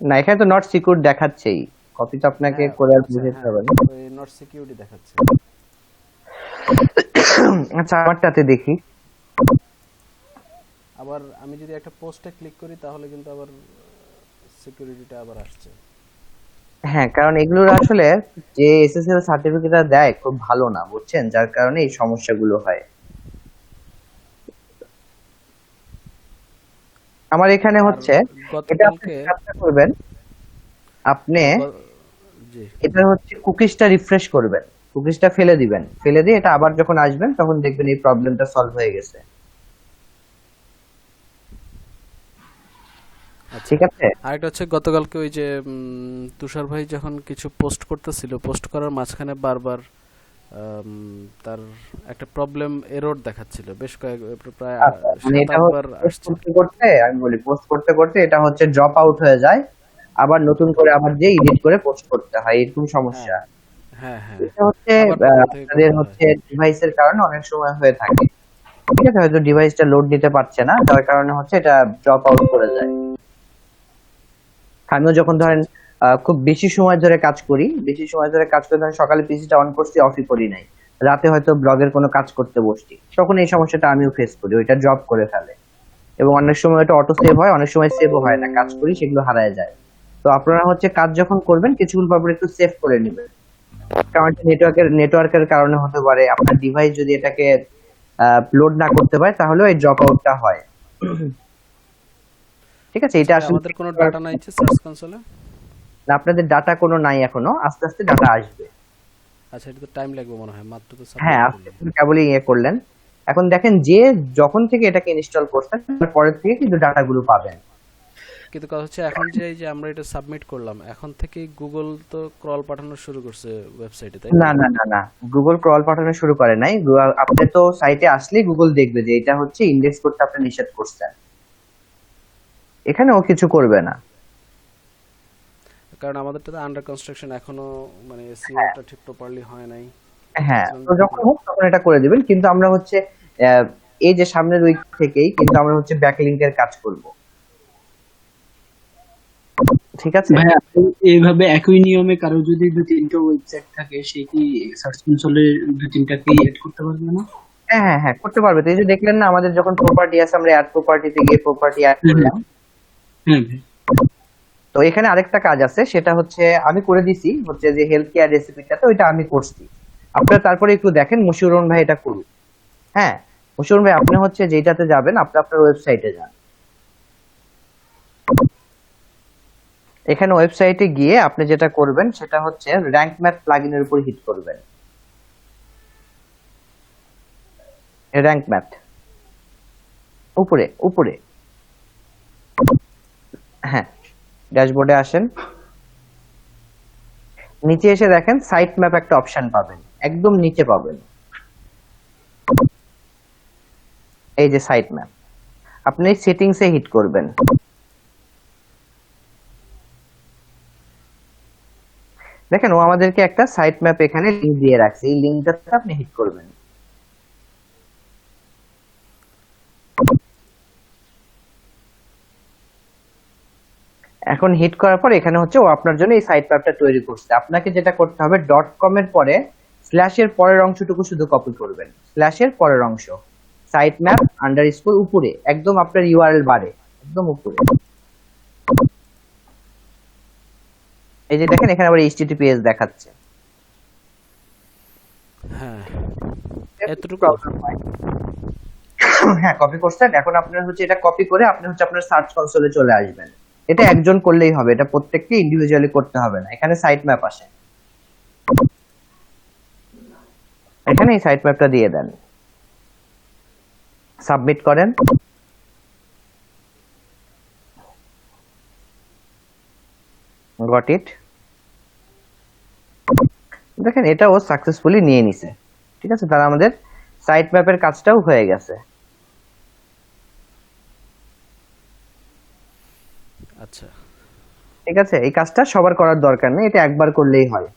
না এখানে তো নট সিকিউর দেখাচ্ছেই, কপি তো আপনাকে করে আর বুঝাতে হবে না। ওই নট সিকিউরিটি দেখাচ্ছে। আচ্ছা আমারটাতে দেখি। আবার আমি যদি একটা পোস্টে ক্লিক করি তাহলে কিন্তু আবার সিকিউরিটিটা আবার আসছে। হ্যাঁ, কারণ এগুলোর আসলে যে এসএসএল সার্টিফিকেটটা দেয় খুব ভালো না, বুঝছেন, যার কারণে এই সমস্যাগুলো হয়। আমার এখানে হচ্ছে এটা আপনি গতকালকে কাজটা করবেন, আপনি জি এটা হচ্ছে কুকিজটা রিফ্রেশ করবেন, কুকিজটা ফেলে দিবেন, ফেলে দিয়ে এটা আবার যখন আসবেন তখন দেখবেন এই প্রবলেমটা সলভ হয়ে গেছে। ঠিক আছে। আরেকটা হচ্ছে গতকালকে ওই যে তুষার ভাই যখন কিছু পোস্ট করতেছিল, পোস্ট করার মাঝখানে বারবার তার একটা প্রবলেম এরর দেখাচ্ছিল, বেশ কয়েক প্রায় মানে এটা 7-8 বার পোস্ট আসছে। করতে করতে, আমি বলি পোস্ট করতে করতে এটা হচ্ছে ড্রপ আউট হয়ে যায়, আবার নতুন করে আবার যে এডিট করে পোস্ট করতে হয়, এরকম সমস্যা। হ্যাঁ হ্যাঁ, এটা হচ্ছে আবার প্রথম থেকে আপনাদের করতে হয়। হচ্ছে ডিভাইসের কারণে অনেক সময় হয়ে থাকে। ঠিক আছে, হয়তো ডিভাইসটা লোড নিতে পারছে না, যার কারণে হচ্ছে এটা ড্রপ আউট করে যায়। আমিও যখন ধরেন খুব বেশি সময় ধরে কাজ করি, বেশি সময় ধরে কাজ করে ধরেন সকালে পিসিটা অন করছি, অফই করি নাই, রাতে হয়তো ব্লগের কোনো কাজ করতে বসছি, তখন এই সমস্যাটা আমিও ফেস করি, ওইটা ড্রপ করে ফেলে। এবং অনেক সময় এটা অটো সেভ হয়, অনেক সময় সেভও হয় না, কাজ করি সেগুলো হারায় যায়। তো আপনারা হচ্ছে কাজ যখন করবেন কিছুক্ষণ পর পর একটু সেভ করে নেবেন, কারণ নেটওয়ার্কের কারণে হতে পারে, আপনার ডিভাইস যদি এটাকে লোড না করতে পারে তাহলেও এই ড্রপ আউটটা হয়। ঠিক আছে, এটা আসলে আমাদের কোনো ডাটা নাই যে সার্চ কনসোলে। আপনাদের ডাটা কোনো নাই এখনো, আস্তে আস্তে ডাটা আসবে। আচ্ছা, এটা তো টাইম লাগবে মনে হয়, মাত্র তো হ্যাঁ, আস্তে আস্তে কেবলই ইয়ে করলেন। এখন দেখেন যে যখন থেকে এটাকে ইনস্টল করছেন তারপরের থেকে কিন্তু ডাটাগুলো পাবেন। কিন্তু কথা হচ্ছে এখন যে এই যে আমরা এটা সাবমিট করলাম, এখন থেকে গুগল তো ক্রল পাঠানো শুরু করছে ওয়েবসাইটে, তাই না না না না, গুগল ক্রল পাঠানো শুরু করে নাই। আপনি তো সাইটে আসলেই গুগল দেখবে যে এটা হচ্ছে ইন্ডেক্স করতে আপনি নিষেধ করছেন, এখানে ও কিছু করবে না। কারণ আমাদেরটা তো আন্ডার কনস্ট্রাকশন, এখনো মানে এসইওটা ঠিক প্রপারলি হয় নাই। হ্যাঁ, তো যখন হোক তখন এটা করে দিবেন, কিন্তু আমরা হচ্ছে এই যে সামনের উইক থেকেই কিন্তু আমরা হচ্ছে ব্যাকলিংকের কাজ করব। ঠিক আছে ভাইয়া, এইভাবে একই নিয়মে কারো যদি 2-3টা ওয়েবসাইট থাকে, সে কি সার্চ কনসোলে 2-3টাকে এড করতে পারবে না? হ্যাঁ হ্যাঁ হ্যাঁ, করতে পারবে। তো এই যে দেখলেন না, আমাদের যখন প্রপার্টি আছে আমরা অ্যাড প্রপার্টিতে গিয়ে প্রপার্টি অ্যাড করলাম। হ্যাঁ, তো এখানে আরেকটা কাজ আছে, সেটা হচ্ছে আমি করে দিছি, হচ্ছে যে হেলথ কেয়ার রেসিপিটা, তো এটা আমি করছি। আপনারা তারপরে একটু দেখেন মশিউর ভাই এটা করুন। হ্যাঁ, মশিউর ভাই আপনি হচ্ছে যেটাতে যাবেন, আপনি আপনার ওয়েবসাইটে যান, এখানে ওয়েবসাইটে গিয়ে আপনি যেটা করবেন সেটা হচ্ছে র্যাঙ্ক ম্যাথ প্লাগইনের উপর হিট করবেন। র্যাঙ্ক ম্যাথ উপরে উপরে, হ্যাঁ, ড্যাশবোর্ডে আসেন, নিচে এসে দেখেন সাইট ম্যাপ একটা অপশন পাবেন, একদম নিচে পাবেন এই যে সাইট ম্যাপ, আপনি সেটিংসে হিট করবেন। দেখেন ও আমাদেরকে একটা সাইট ম্যাপ এখানে লিংক দিয়ে রাখছে, এই লিংকটাতে আপনি হিট করবেন। এখন হিট করার পর এখানে হচ্ছে ও আপনার জন্য এই সাইট ম্যাপটা তৈরি করছে। আপনাকে যেটা করতে হবে, .com এর পরে স্ল্যাশের পরের অংশটুকু শুধু কপি করবেন, স্ল্যাশের পরের অংশ, সাইট ম্যাপ আন্ডারস্কোর উপরে, একদম আপনার ইউআরএল বারে একদম উপরে। এই যে দেখেন এখানে আবার https দেখাচ্ছে। হ্যাঁ, এতটুকু প্রবলেম হয়। হ্যাঁ, কপি করছেন, এখন আপনার হচ্ছে এটা কপি করে আপনি হচ্ছে আপনার সার্চ কনসোলে চলে আসবেন। এটা একজন করলেই হবে, এটা প্রত্যেককে ইন্ডিভিজুয়ালি করতে হবে না। এখানে সাইট ম্যাপ আসে, এখানে এই সাইট ম্যাপটা দিয়ে দেন, সাবমিট করেন। Got it. দেখেন এটাও সাকসেসফুলি নিয়ে নিছে। ঠিক আছে, তারা আমাদের সাইট ম্যাপের কাজটাও হয়ে গেছে। আচ্ছা, ঠিক আছে, এই কাজটা সবার করার দরকার নেই, এটা একবার করলেই হয়।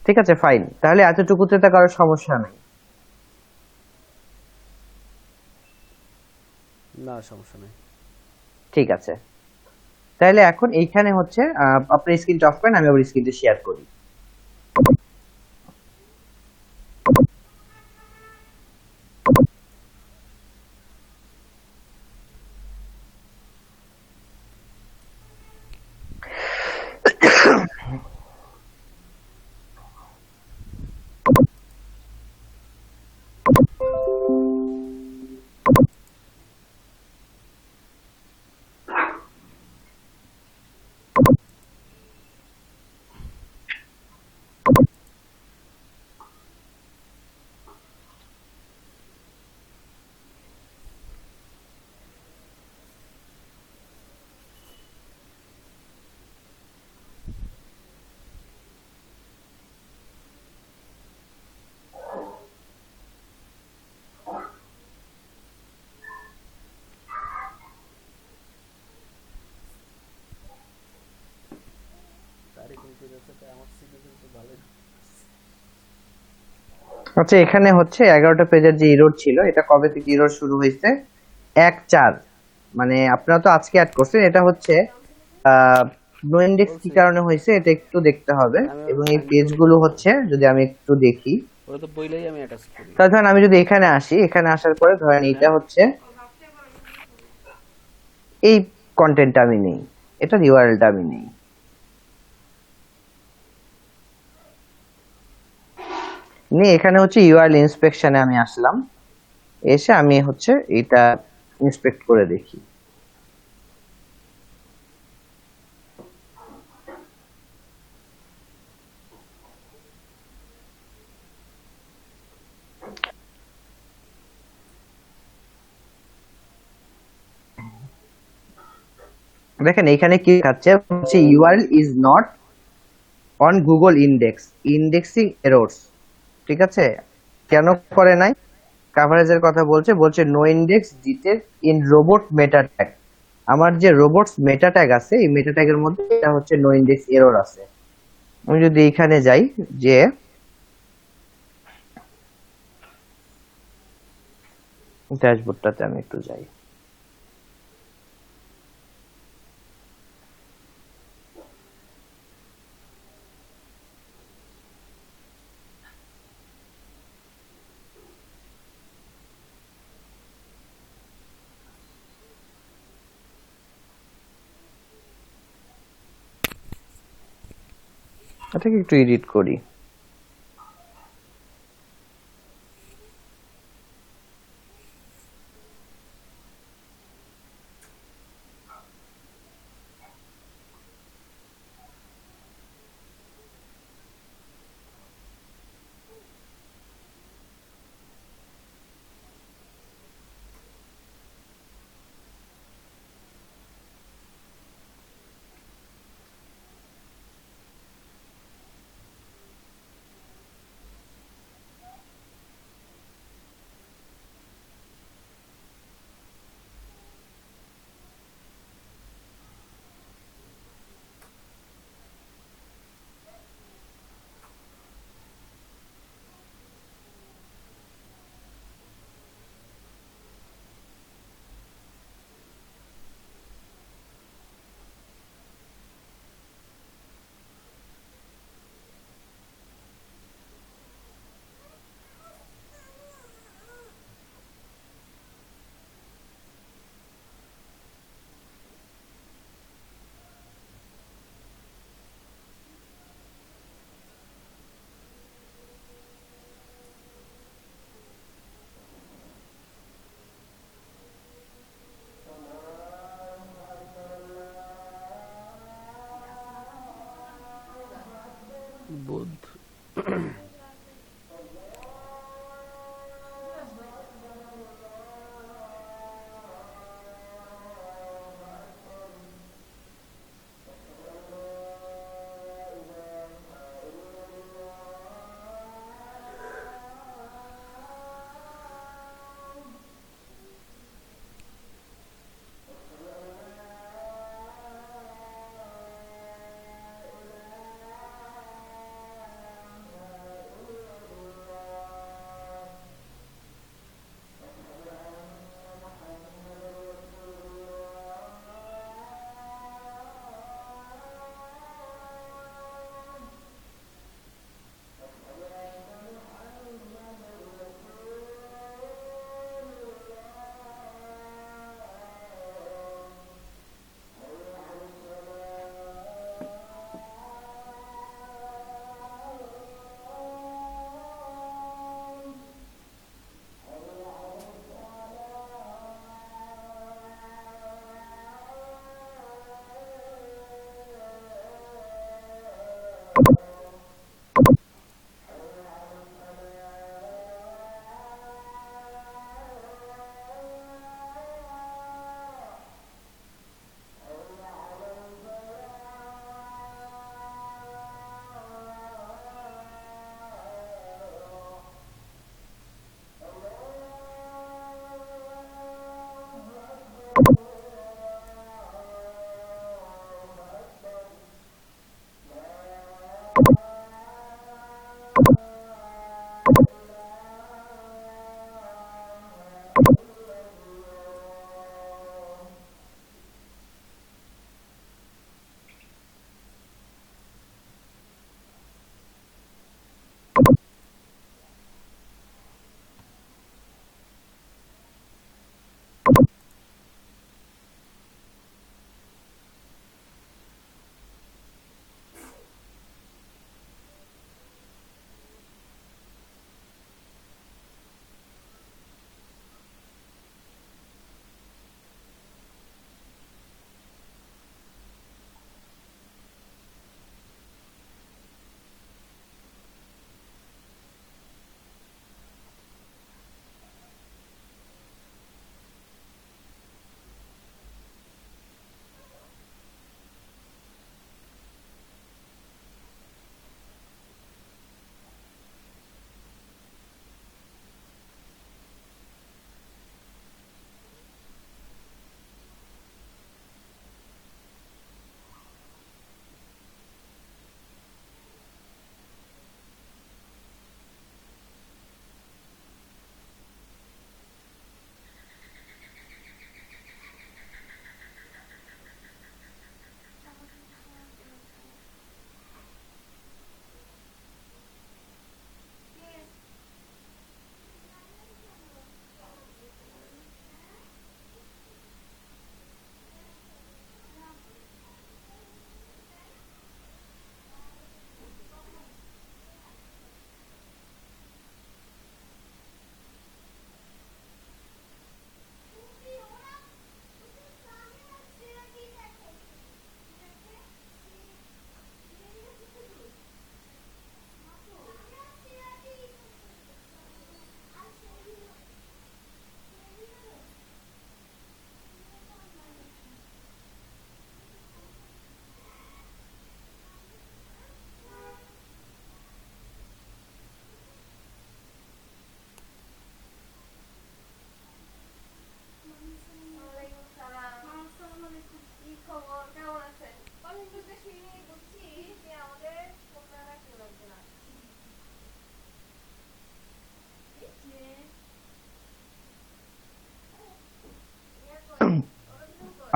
ঠিক আছে, ফাইন, তাহলে এতটুকুতে তো কারো সমস্যা নেই। না সমস্যা নেই। ঠিক আছে, তাহলে এখন এইখানে হচ্ছে আপনার স্ক্রিনটা অফ করেন, আমি আবার স্ক্রিনটা শেয়ার করি। আচ্ছা, এখানে হচ্ছে 11টা পেজের যে ইরোড ছিল, এটা কবে থেকে ইরোড শুরু হয়েছে? 1/4, মানে আপনারা তো আজকে অ্যাড করছেন, এটা হচ্ছে নো ইন্ডেক্স কি কারণে হয়েছে এটা একটু দেখতে হবে। এবং এই পেজগুলো হচ্ছে, যদি আমি একটু দেখি, ওরা তো বইলেই আমি অ্যাটাচ করি। তাহলে ধরেন আমি যদি এখানে আসি, এখানে আসার পরে ধরেন এটা হচ্ছে এই কন্টেন্টটা আমি নেই, এটার ইউআরএলটা আমি নেই। নিয়ে এখানে হচ্ছে ইউআরএল ইন্সপেকশনে আমি আসলাম, এসে আমি হচ্ছে এটা ইন্সপেক্ট করে দেখি। দেখেন এখানে কি দেখাচ্ছে, হচ্ছে URL is not on Google index, indexing errors. ঠিক আছে, কেন করে নাই? কভারেজের কথা বলছে, বলছে no index detect in robot meta tag. আমার যে রোবটস মেটা ট্যাগ আছে, এই মেটা ট্যাগের মধ্যে এটা হচ্ছে নো ইন্ডেক্স এরর আছে। আমি যদি এখানে যাই, যে ড্যাশবোর্ডটাতে আমি একটু যাই, এটাকে একটু এডিট করি। বোধ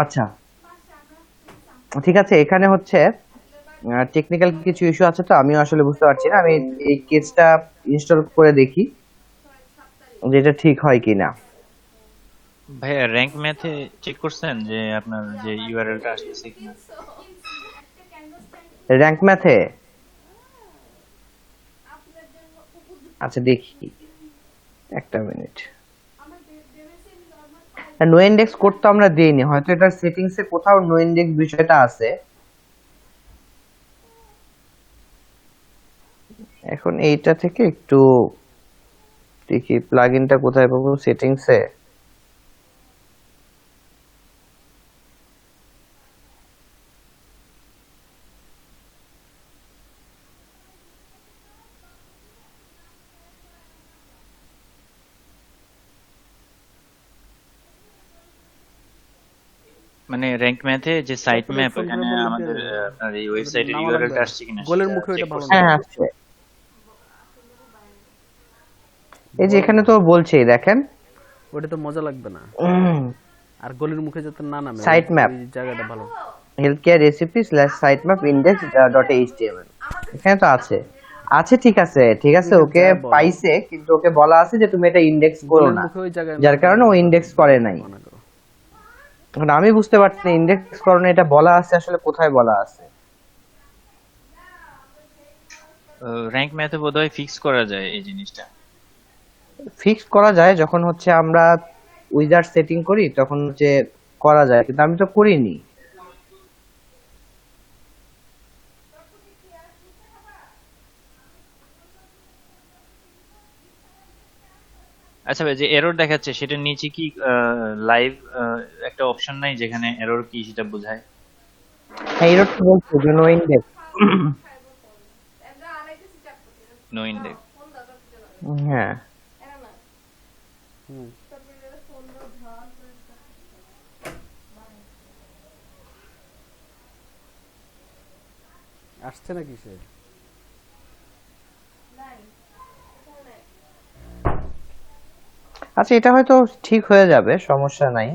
আচ্ছা ঠিক আছে, এখানে হচ্ছে টেকনিক্যাল কিছু ইস্যু আছে, তো আমিও আসলে বুঝতে পারছি না। আমি এই কেসটা ইনস্টল করে দেখি যে এটা ঠিক হয় কিনা। ভাইয়া র্যাঙ্ক ম্যাথে চেক করছেন যে আপনার যে ইউআরএলটা আসছে কিনা? র্যাঙ্ক ম্যাথে আচ্ছা দেখি, একটা মিনিট। নো ইন্ডেক্স কোড তো আমরা দিইনি, হয়তো এটার সেটিংসে কোথাও নো ইন্ডেক্স বিষয়টা আছে। এখন এইটা থেকে একটু দেখি প্লাগইনটা কোথায় পাবো, সেটিংসে। মানে র্যাঙ্ক ম্যাথে যে সাইট তারপরে ম্যাপ, ফোন করে এখানে বলে আমাদের দিও। আপনার এই ওয়েবসাইটের নামা ইউআরএলটা লাগবে। আসছে কিনা গোলের সেটা মুখে চেক ওইটা ভালো করছেন? না। হ্যাঁ আসছে, এই যে এখানে তো বলছেই দেখেন ওটা তো মজা লাগবে না, আর গোলের মুখে যাতে না নামে সাইট ম্যাপ ওই জায়গাটা ভালো। Health care recipe /sitemap index.html এখানে তো আছে। আছে ঠিক আছে, ঠিক আছে, ওকে পাইছে, কিন্তু ওকে বলা আছে যে তুমি এটা ইন্ডেক্স করো গোলের না, মুখে ওই জায়গায় যার কারণে ও ইন্ডেক্স করে নাই। মনে করো। এখন আমি বুঝতে পারছি না ইন্ডেক্স করো না এটা বলা আছে আসলে কোথায় বলা আছে। র্যাঙ্ক ম্যাথে বোধহয় ফিক্স করা যায় এই জিনিসটা। ফিক্স করা যায় যখন হচ্ছে আমরা উইজার্ড সেটিং করি তখন হচ্ছে করা যায়, কিন্তু আমি তো করিনি। আচ্ছা ভাই, যে এরর দেখাচ্ছে সেটার নিচে কি লাইভ একটা অপশন নাই যেখানে এরর কি সেটা বোঝায়? হ্যাঁ এরর তো বলছে যে নো ইন্ডেক্স। No index. হ্যাঁ হুম। আসছে নাকি সে? আচ্ছা এটা হয়তো ঠিক হয়ে যাবে, সমস্যা নাই।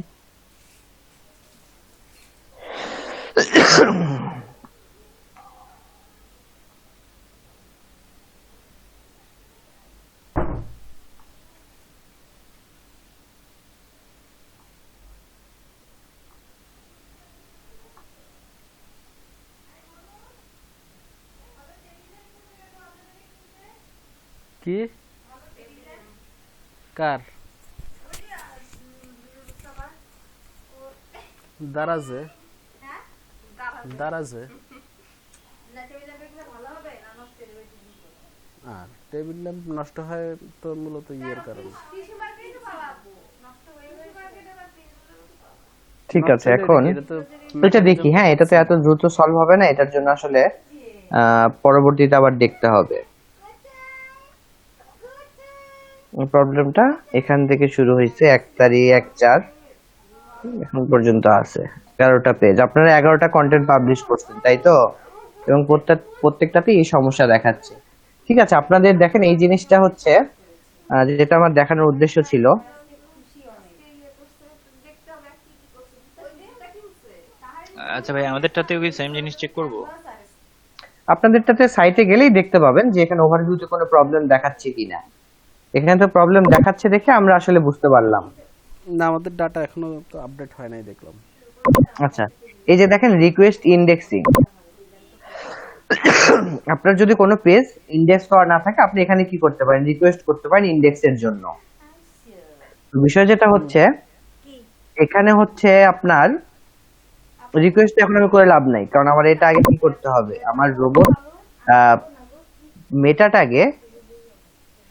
কি কার দারাজে দারাজে আর টেবিল ল্যাম্প নষ্ট হয় তো মূলত ইয়ের কারণে। ঠিক আছে, নষ্ট হলে এখন এটা তো এটা দেখি। হ্যাঁ এটা তো এত দ্রুত সলভ হবে না, এটার জন্য আসলে পরবর্তীতে আবার দেখতে হবে। প্রবলেমটা এখান থেকে শুরু হয়েছে 1/4 এখন পর্যন্ত আছে 11টা পেজ। আপনারা 11টা কন্টেন্ট পাবলিশ করছেন তাই তো, এবং প্রত্যেকটাতেই এই সমস্যা দেখাচ্ছে। ঠিক আছে, আপনাদের দেখেন এই জিনিসটা হচ্ছে যেটা আমার দেখানোর উদ্দেশ্য ছিল। আচ্ছা ভাই, আমাদেরটাতেও কি সেম জিনিস চেক করব? আপনাদেরটাতে সাইটে গেলেই দেখতে পাবেন যে এখানে ওভারভিউতে কোনো প্রবলেম দেখাচ্ছে কিনা। এখানে তো প্রবলেম দেখাচ্ছে দেখে আমরা আসলে বুঝতে পারলাম। না, আমাদের ডাটা এখনো তো আপডেট হয় নাই দেখলাম। আচ্ছা এই যে দেখেন রিকোয়েস্ট ইন্ডেক্সিং, আপনার যদি কোনো পেজ ইন্ডেক্স করা না থাকে আপনি এখানে কি করতে পারেন, রিকোয়েস্ট করতে পারেন ইন্ডেক্সের জন্য। বিষয় যেটা হচ্ছে এখানে হচ্ছে আপনার রিকোয়েস্ট এখন আমি করে লাভ নাই, কারণ আমার এটা আগে কি করতে হবে, আমার রোবট মেটাটাকে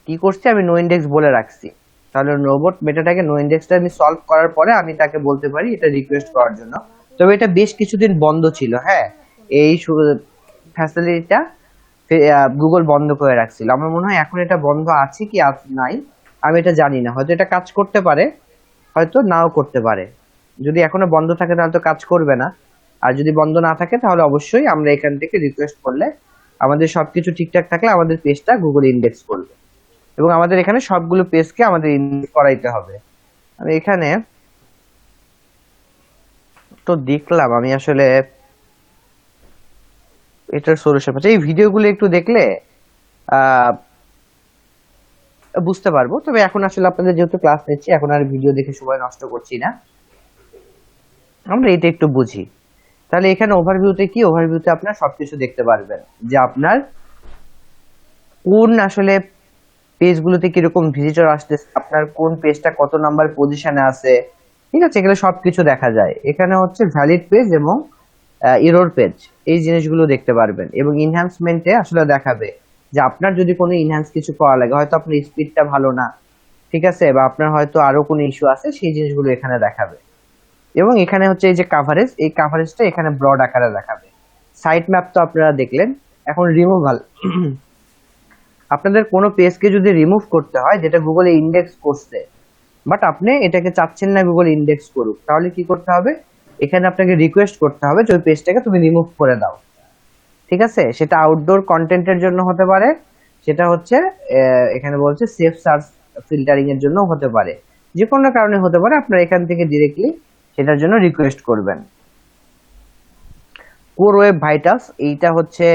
কি করছি আমি নো ইন্ডেক্স বলে রাখছি। তাহলে রোবট মেটাটাকে নো ইন্ডেক্সটা আমি সলভ করার পরে আমি তাকে বলতে পারি এটা রিকোয়েস্ট করার জন্য। তবে এটা বেশ কিছুদিন বন্ধ ছিল। হ্যাঁ এই ফ্যাসিলিটিটা গুগল বন্ধ করে রাখছিল। আমার মনে হয় এখন এটা বন্ধ আছে কি নাই আমি এটা জানি না, হয়তো এটা কাজ করতে পারে হয়তো নাও করতে পারে। যদি এখনো বন্ধ থাকে তাহলে তো কাজ করবে না, আর যদি বন্ধ না থাকে তাহলে অবশ্যই আমরা এখান থেকে রিকোয়েস্ট করলে আমাদের সবকিছু ঠিকঠাক থাকলে আমাদের পেজটা গুগল ইন্ডেক্স করবে, এবং আমাদের এখানে সবগুলো পেজকে আমাদের ইন্ডেক্স করাইতে হবে। আমি এখানে তো দেখলাম আমি আসলে এটার সলিউশন পাচ্ছি। এই ভিডিওগুলো একটু দেখলে আহ বুঝতে পারবো। তবে এখন আসলে আপনাদের যেহেতু ক্লাস নিচ্ছি, এখন আর ভিডিও দেখে সময় নষ্ট করছি না, আমরা এটা একটু বুঝি। তাহলে এখানে ওভারভিউতে কি, ওভারভিউতে আপনার সবকিছু দেখতে পারবেন যে আপনার কোন আসলে পেজগুলোতে কিরকম ভিজিটর আসতেছে, আপনার কোন পেজটা কত নাম্বার পজিশনে আছে, ঠিক আছে, এগুলো সবকিছু দেখা যায়। এখানে হচ্ছে ভ্যালিড পেজ এবং এরর পেজ, এই জিনিসগুলো দেখতে পারবেন। এবং ইনহ্যান্সমেন্টে আসলে দেখাবে যে আপনার যদি কোনো ইনহ্যান্স কিছু করা লাগে, হয়তো আপনার স্পিডটা ভালো না, ঠিক আছে, বা আপনার হয়তো আরো কোনো ইস্যু আছে, সেই জিনিসগুলো এখানে দেখাবে। এবং এখানে হচ্ছে এই যে কাভারেজ, এই কাভারেজটা এখানে ব্রড আকারে দেখাবে। সাইট ম্যাপ তো আপনারা দেখলেন। এখন রিমুভাল, আপনাদের কোনো পেজকে যদি রিমুভ করতে হয় যেটা গুগলে ইন্ডেক্স করছে, বাট আপনি এটাকে চাচ্ছেন না গুগল ইন্ডেক্স করুক, তাহলে কি করতে হবে, এখানে আপনাকে রিকোয়েস্ট করতে হবে যে ওই পেজটাকে তুমি রিমুভ করে দাও, ঠিক আছে। সেটা আউটডোর কন্টেন্টের জন্য হতে পারে, সেটা হচ্ছে এখানে বলছে সেফ সার্চ ফিল্টারিং এর জন্য হতে পারে, যে কোনো কারণে হতে পারে। আপনারা এখান থেকে ডিরেক্টলি সেটার জন্য রিকোয়েস্ট করবেন। কোর ওয়েব ভাইটাস, এইটা হচ্ছে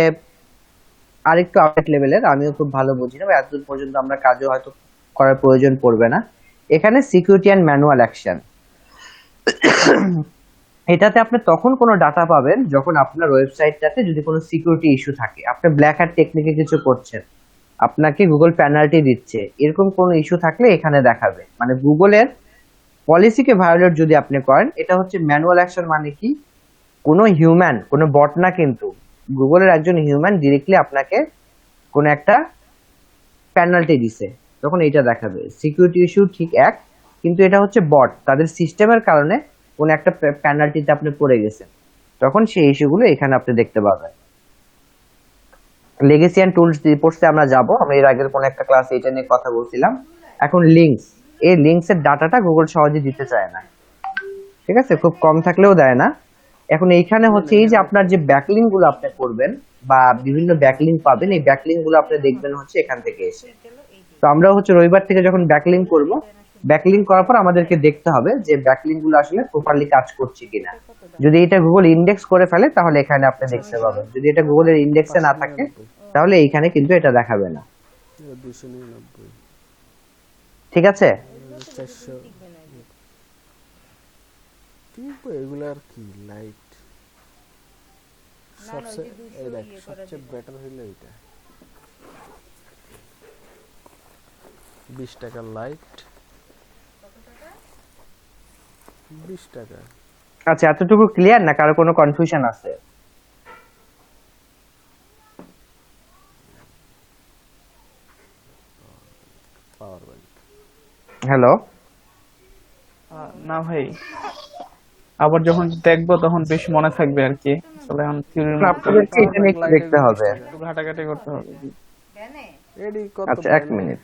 আরেকটু আপডেট লেভেলের, আমিও খুব ভালো বুঝি না, এতদূর পর্যন্ত আমরা কাজও হয়তো করার প্রয়োজন পড়বে না। এখানে সিকিউরিটি অ্যান্ড ম্যানুয়াল অ্যাকশন, এটাতে আপনি তখন কোনো ডাটা পাবেন যখন আপনার ওয়েবসাইটটাতে যদি কোনো সিকিউরিটি ইস্যু থাকে, আপনি ব্ল্যাক হ্যাট টেকনিকে কিছু করছেন, আপনাকে গুগল পেনাল্টি দিচ্ছে, এরকম কোনো ইস্যু থাকলে এখানে দেখাবে। মানে গুগলের পলিসিকে ভায়োলেট যদি আপনি করেন, এটা হচ্ছে ম্যানুয়াল অ্যাকশন। মানে কি, কোনো হিউম্যান, কোনো বট না, কিন্তু গুগলের একজন হিউম্যান ডিরেক্টলি আপনাকে কোনো একটা পেনাল্টি দিছে, তখন এটা দেখাবে। সিকিউরিটি ইস্যু ঠিক এক, কিন্তু এটা হচ্ছে বট, তাদের সিস্টেমের কারণে কোন একটা পেনাল্টিতে আপনি পড়ে গেছেন, তখন সেই ইস্যুগুলো এখানে আপনি দেখতে পাবেন। লেগেসি এন্ড টুলস রিপোর্টসে আমরা যাব, আমি এর আগের কোন একটা ক্লাসে এটা নিয়ে কথা বলছিলাম। এখন লিংকস, এই লিংকস এর ডাটাটা গুগল সহজে দিতে চায় না, ঠিক আছে, খুব কম থাকলেও দেয় না। এখন এইখানে হচ্ছে এই যে আপনার যে ব্যাকলিংক গুলো আপনি করবেন বা বিভিন্ন ব্যাকলিংক পাবেন, এই ব্যাকলিংক গুলো আপনি দেখবেন হচ্ছে এখান থেকে এসে। তো আমরা হচ্ছে রবিবার থেকে যখন ব্যাকলিংক করব, ব্যাকলিংক করার পর আমাদেরকে দেখতে হবে যে ব্যাকলিংক গুলো আসলে প্রপারলি কাজ করছে কিনা। যদি এটা গুগল ইন্ডেক্স করে ফেলে তাহলে এখানে আপনি দেখতে পাবেন, যদি এটা গুগলের ইন্ডেক্সে না থাকে তাহলে এইখানে কিন্তু এটা দেখাবে না, 299 ঠিক আছে। 400 ঠিক এগুলো আর কি লাইট সবচেয়ে এই দেখ সবচেয়ে বেটার হইলো এটা 20 টাকা লাইট 20 টাকা। আচ্ছা, এতটুকু ক্লিয়ার না, কারো কোনো কনফিউশন আছে? পাওয়ার ব্যাংক হ্যালো, না ভাই, আবার যখন দেখবো তখন বেশ মনে থাকবে আর কি। আসলে এখন থিওরির মধ্যে আপনাদেরকে এটা নিয়ে একটু দেখতে হবে। একটু ঘাটাঘাটি করতে হবে। এডি কত আচ্ছা, এক মিনিট।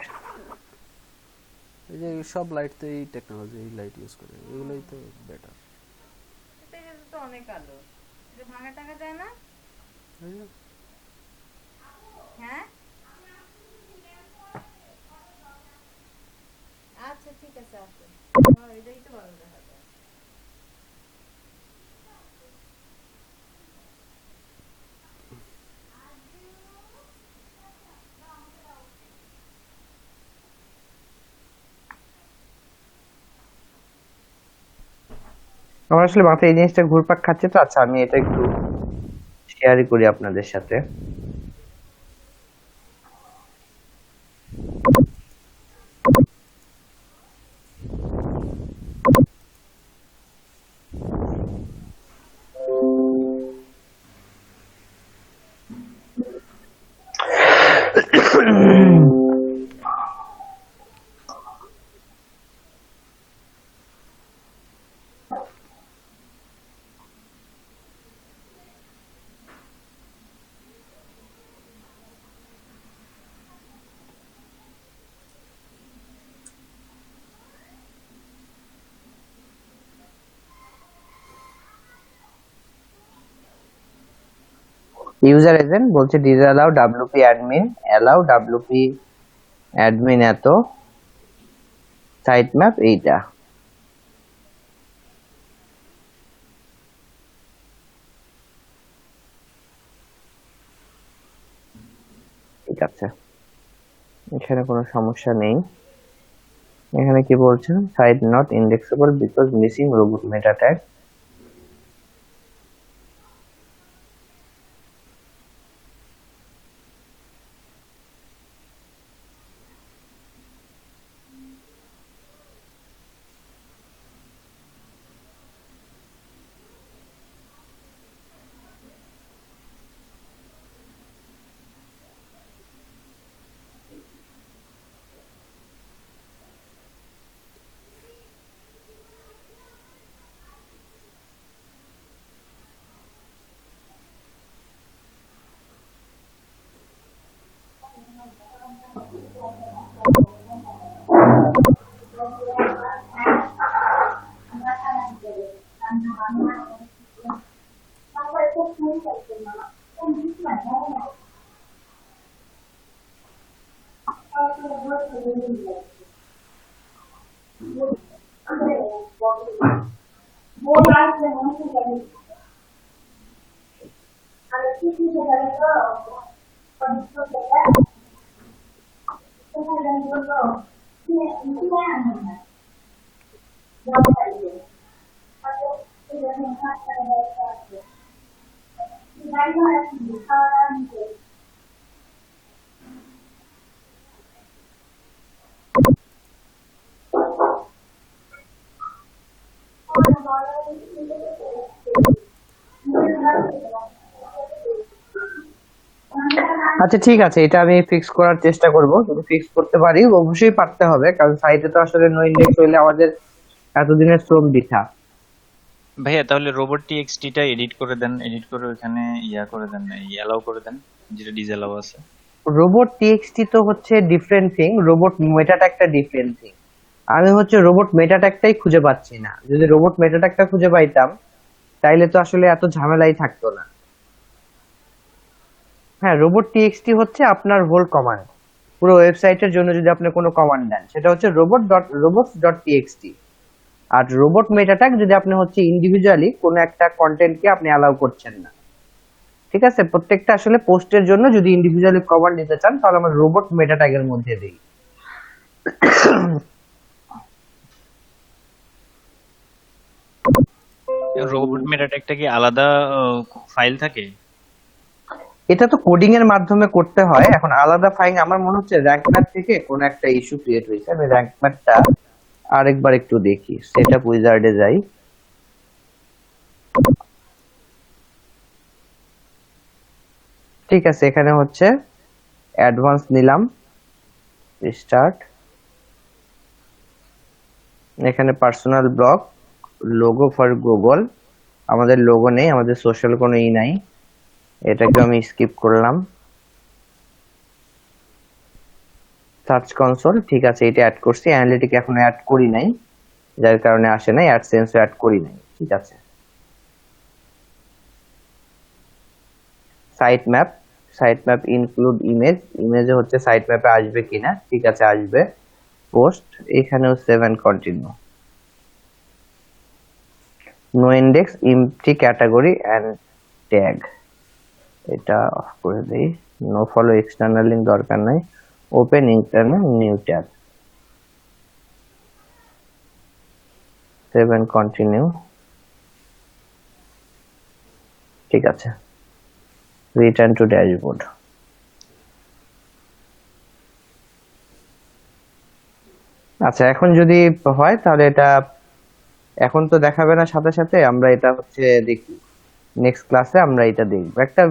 এই যে সব লাইট তো এই টেকনোলজি, এই লাইট ইউজ করে, এগুলোই তো বেটার। এটা তো অনেক আলো, এটা ভাঙা টাকা যায় না। হ্যাঁ, আচ্ছা ঠিক আছে, আছে এটাই তো ভালো দেখা যায়। আমার আসলে মাথায় এই জিনিসটা ঘুরপাক খাচ্ছে, তো আচ্ছা আমি এটা একটু শেয়ারই করি আপনাদের সাথে। ইউজার এজেন্ট বলছে disallow WP admin, allow WP admin, এত সাইট ম্যাপ এইটা। আছে, এখানে কোনো সমস্যা নেই। এখানে কি বলছেন, site not indexable because missing robot meta tag. আচ্ছা ঠিক আছে, এটা আমি ফিক্স করার চেষ্টা করব। যদি ফিক্স করতে পারি, অবশ্যই পারতে হবে, কারণ সাইটে তো আসলে নো ইন্ডেক্স হইলে আমাদের এতদিনের শ্রম বৃথা। ভাইয়া তাহলে রোবট টিএক্সটি টা এডিট করে দেন, এডিট করে ওখানে করে দেন, অ্যালাউ করে দেন, যেটা ডিসঅ্যালাউ আছে। রোবট টিএক্সটি তো হচ্ছে ডিফারেন্ট থিং, রোবট মেটাটা একটা ডিফারেন্ট থিং। আমি হচ্ছে রোবট মেটাট্যাগটাই খুঁজে পাচ্ছি না। যদি রোবট মেটাট্যাগটা খুঁজে পাইতাম তাইলে তো আসলে এত ঝামেলাই থাকতো না। হ্যাঁ, রোবট টিএক্সটি হচ্ছে আপনার হোল কমান্ড। পুরো ওয়েবসাইটের জন্য যদি আপনি কোনো কমান্ড দেন, সেটা হচ্ছে robots.txt। আর রোবট মেটাট্যাগ যদি আপনি হচ্ছে ইন্ডিভিজুয়ালি কোনো একটা কন্টেন্টকে আপনি অ্যালাউ করছেন না। ঠিক আছে, প্রত্যেকটা আসলে পোস্টের জন্য যদি ইন্ডিভিজুয়ালি কমান্ড নিতে চান, তাহলে আমরা রোবট মেটাট্যাগের মধ্যে দিই। রোবট মেটা ট্যাগটা কি আলাদা ফাইল থাকে? এটা তো কোডিং এর মাধ্যমে করতে হয়। এখন আলাদা ফাইল আমার মনে হচ্ছে র্যাঙ্ক ম্যাপ থেকে কোনো একটা ইস্যু ক্রিয়েট হয়েছে। আমি র্যাঙ্ক ম্যাপটা আরেকবার একটু দেখি, সেটআপ উইজার্ডে যাই। ঠিক আছে, এখানে হচ্ছে অ্যাডভান্স নিলাম, স্টার্ট। এখানে personal blog, logo for Google, আমাদের লোগো নেই, আমাদের সোশ্যাল কোনো নাই, এটাকে আমি স্কিপ করলাম। সার্চ কনসোল, ঠিক আছে, এটা অ্যাড করছি। অ্যানালিটিক এখনো অ্যাড করি নাই, যার কারণে আসে নাই। অ্যাডসেন্সও অ্যাড করি নাই, ঠিক আছে। Site map, site map include image, ইমেজে হচ্ছে সাইট ম্যাপে আসবে কিনা, ঠিক আছে আসবে। পোস্ট, এখানেও save and continue. No index, empty category and tag, এটা অফ করে দেই। নো ফলো এক্সটার্নাল লিংক দরকার নাই। Open internal new tab, save and continue, ঠিক আছে। Return to dashboard. আচ্ছা, এখন যদি হয় তাহলে এটা এখন তো দেখাবে না সাথে সাথে, আমরা এটা হচ্ছে দেখি নেক্সট ক্লাসে আমরা এটা দেখব। একটা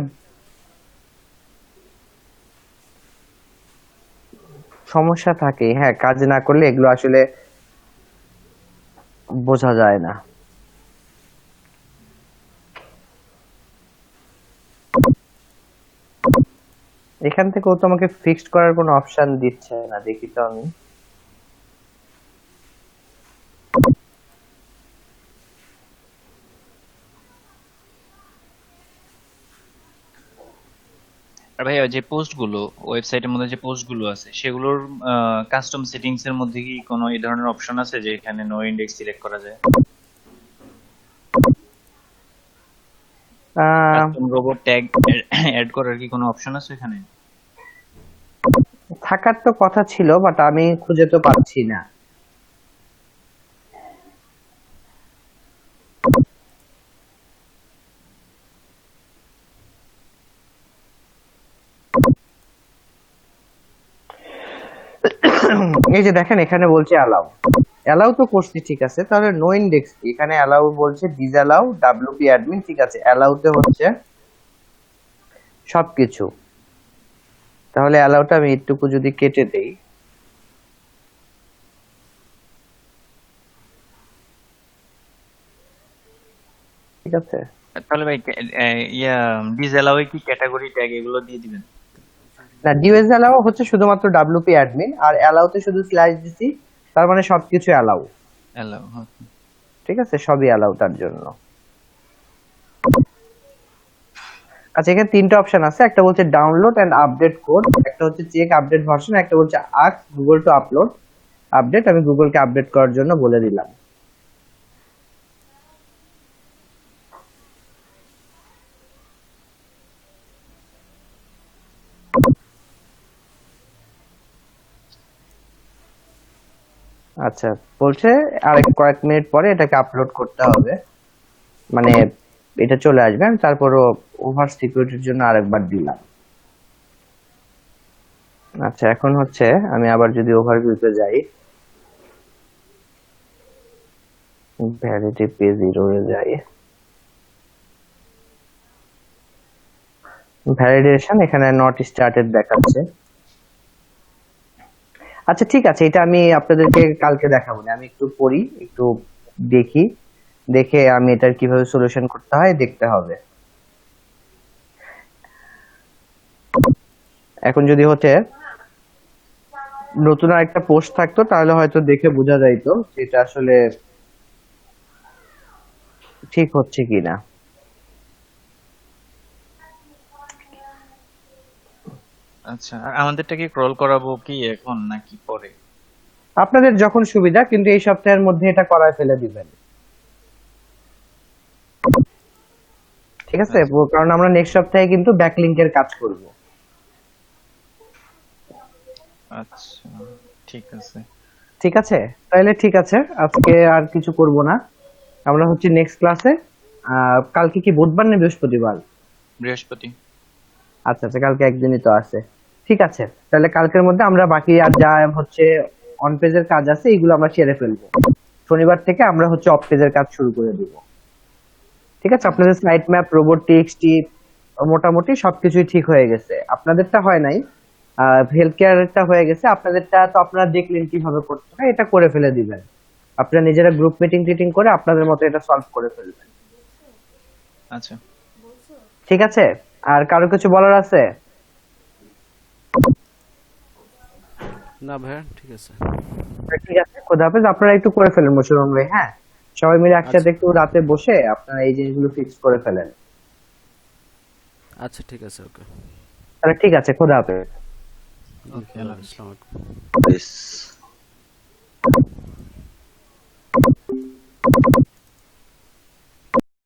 সমস্যা থাকে, হ্যাঁ, কাজ না করলে এগুলো আসলে বোঝা যায় না। এখান থেকেও তো আমাকে ফিক্সড করার কোনো অপশন দিচ্ছে না, দেখি তো আমি। আর ভাইয়া যে পোস্টগুলো ওয়েবসাইটের মধ্যে যে পোস্টগুলো আছে সেগুলোর কাস্টম সেটিংস এর মধ্যে কি কোনো এই ধরনের অপশন আছে যে এখানে নো ইন্ডেক্স সিলেক্ট করা যায়? কাস্টম রোবট ট্যাগ অ্যাড করার কি কোনো অপশন আছে এখানে? থাকার তো কথা ছিল, বাট আমি খুঁজে তো পাচ্ছি না। এই যে দেখেন এখানে বলছে অ্যালাউ, অ্যালাউ তো করছি ঠিক আছে, তাহলে নো ইন্ডেক্স এখানে অ্যালাউ বলছে, ডিসঅ্যালাউ ডব্লিউপি অ্যাডমিন ঠিক আছে, অ্যালাউতে হচ্ছে সবকিছু। তাহলে অ্যালাউটা আমি একটুকু যদি কেটে দেই, ঠিক আছে। তাহলে ভাই ইয়া ডিসঅ্যালাউ কি ক্যাটাগরি ট্যাগ এগুলো দিয়ে দিবেন? না, ডিওএস অ্যালাউ হচ্ছে শুধুমাত্র ডব্লিউপি অ্যাডমিন, আর অ্যালাউতে শুধু স্ল্যাশ দিছি, তার মানে সবকিছু অ্যালাউ। অ্যালাউ ঠিক আছে, সবই অ্যালাউ তার জন্য। আচ্ছা, এখানে তিনটা অপশন আছে, একটা বলছে ডাউনলোড এন্ড আপডেট কোড, একটা হচ্ছে চেক আপডেট ভার্সন, একটা বলছে ask Google to upload update. আমি গুগলকে আপডেট করার জন্য বলে দিলাম। আচ্ছা, বলছে আরেক কয়েক মিনিট পরে এটাকে আপলোড করতে হবে, মানে এটা চলে আসবে। তারপরও ওভার সিকিউরিটির জন্য আরেকবার দিলাম। আচ্ছা, এখন হচ্ছে আমি আবার যদি ওভারভিউতে যাই, ভ্যালিডিটি পেজ 0 এ যাই, ভ্যালিডেশন এখানে নট স্টার্টেড দেখাচ্ছে। আচ্ছা ঠিক আছে, এটা আমি আপনাদেরকে কালকে দেখাবো না, আমি একটু পড়ি, একটু দেখি, দেখে আমি এটার কিভাবে সলিউশন করতে হয় দেখতে হবে। এখন যদি হচ্ছে নতুন আরেকটা পোস্ট থাকতো তাহলে হয়তো দেখে বোঝা যাইতো যে এটা আসলে ঠিক হচ্ছে কিনা। আচ্ছা, আর আমাদেরটা কি ক্রল করাবো কি এখন নাকি পরে? আপনাদের যখন সুবিধা, কিন্তু এই সপ্তাহের মধ্যে এটা করায় ফেলে দিবেন, ঠিক আছে? কারণ আমরা নেক্সট সপ্তাহে কিন্তু ব্যাকলিংকের কাজ করব। আচ্ছা ঠিক আছে। ঠিক আছে, তাহলে ঠিক আছে, আজকে আর কিছু করব না। আমরা হচ্ছে নেক্সট ক্লাসে, কালকে কি বুধবার না বৃহস্পতিবার? বৃহস্পতি। আচ্ছা আচ্ছা, কালকে একদিনই তো আছে, ঠিক আছে। তাহলে কালকের মধ্যে আমরা বাকি আর যা হচ্ছে অন পেজের কাজ আছে এইগুলো আমরা সেরে ফেলবো। শনিবার থেকে আমরা হচ্ছে অফ পেজের কাজ শুরু করে দিব, ঠিক আছে? আপনাদের সাইট ম্যাপ, রোবট টিএক্সটি মোটামুটি সবকিছুই ঠিক হয়ে গেছে। আপনাদেরটা হয় নাই, হেলথ কেয়ারটা হয়ে গেছে। আপনাদেরটা তো আপনারা দেখলেন কিভাবে করতে হয়, এটা করে ফেলে দিবেন। আপনারা নিজেরা গ্রুপ মিটিং টিটিং করে আপনাদের মতো এটা সলভ করে ফেলবেন। আচ্ছা ঠিক আছে, আর কারো কিছু বলার আছে? না ভাইয়া, ঠিক আছে। ঠিক আছে, খোদা হাফেজ। আপনারা একটু করে ফেলেন মুশাররফ ভাই, হ্যাঁ সবাই মিলে একসাথে একটু রাতে বসে আপনারা এই জিনিসগুলো ফিক্স করে ফেলেন। আচ্ছা ঠিক আছে, ওকে। তাহলে ঠিক আছে, খোদা হাফেজ। ওকে, আসসালামু আলাইকুম। Yes.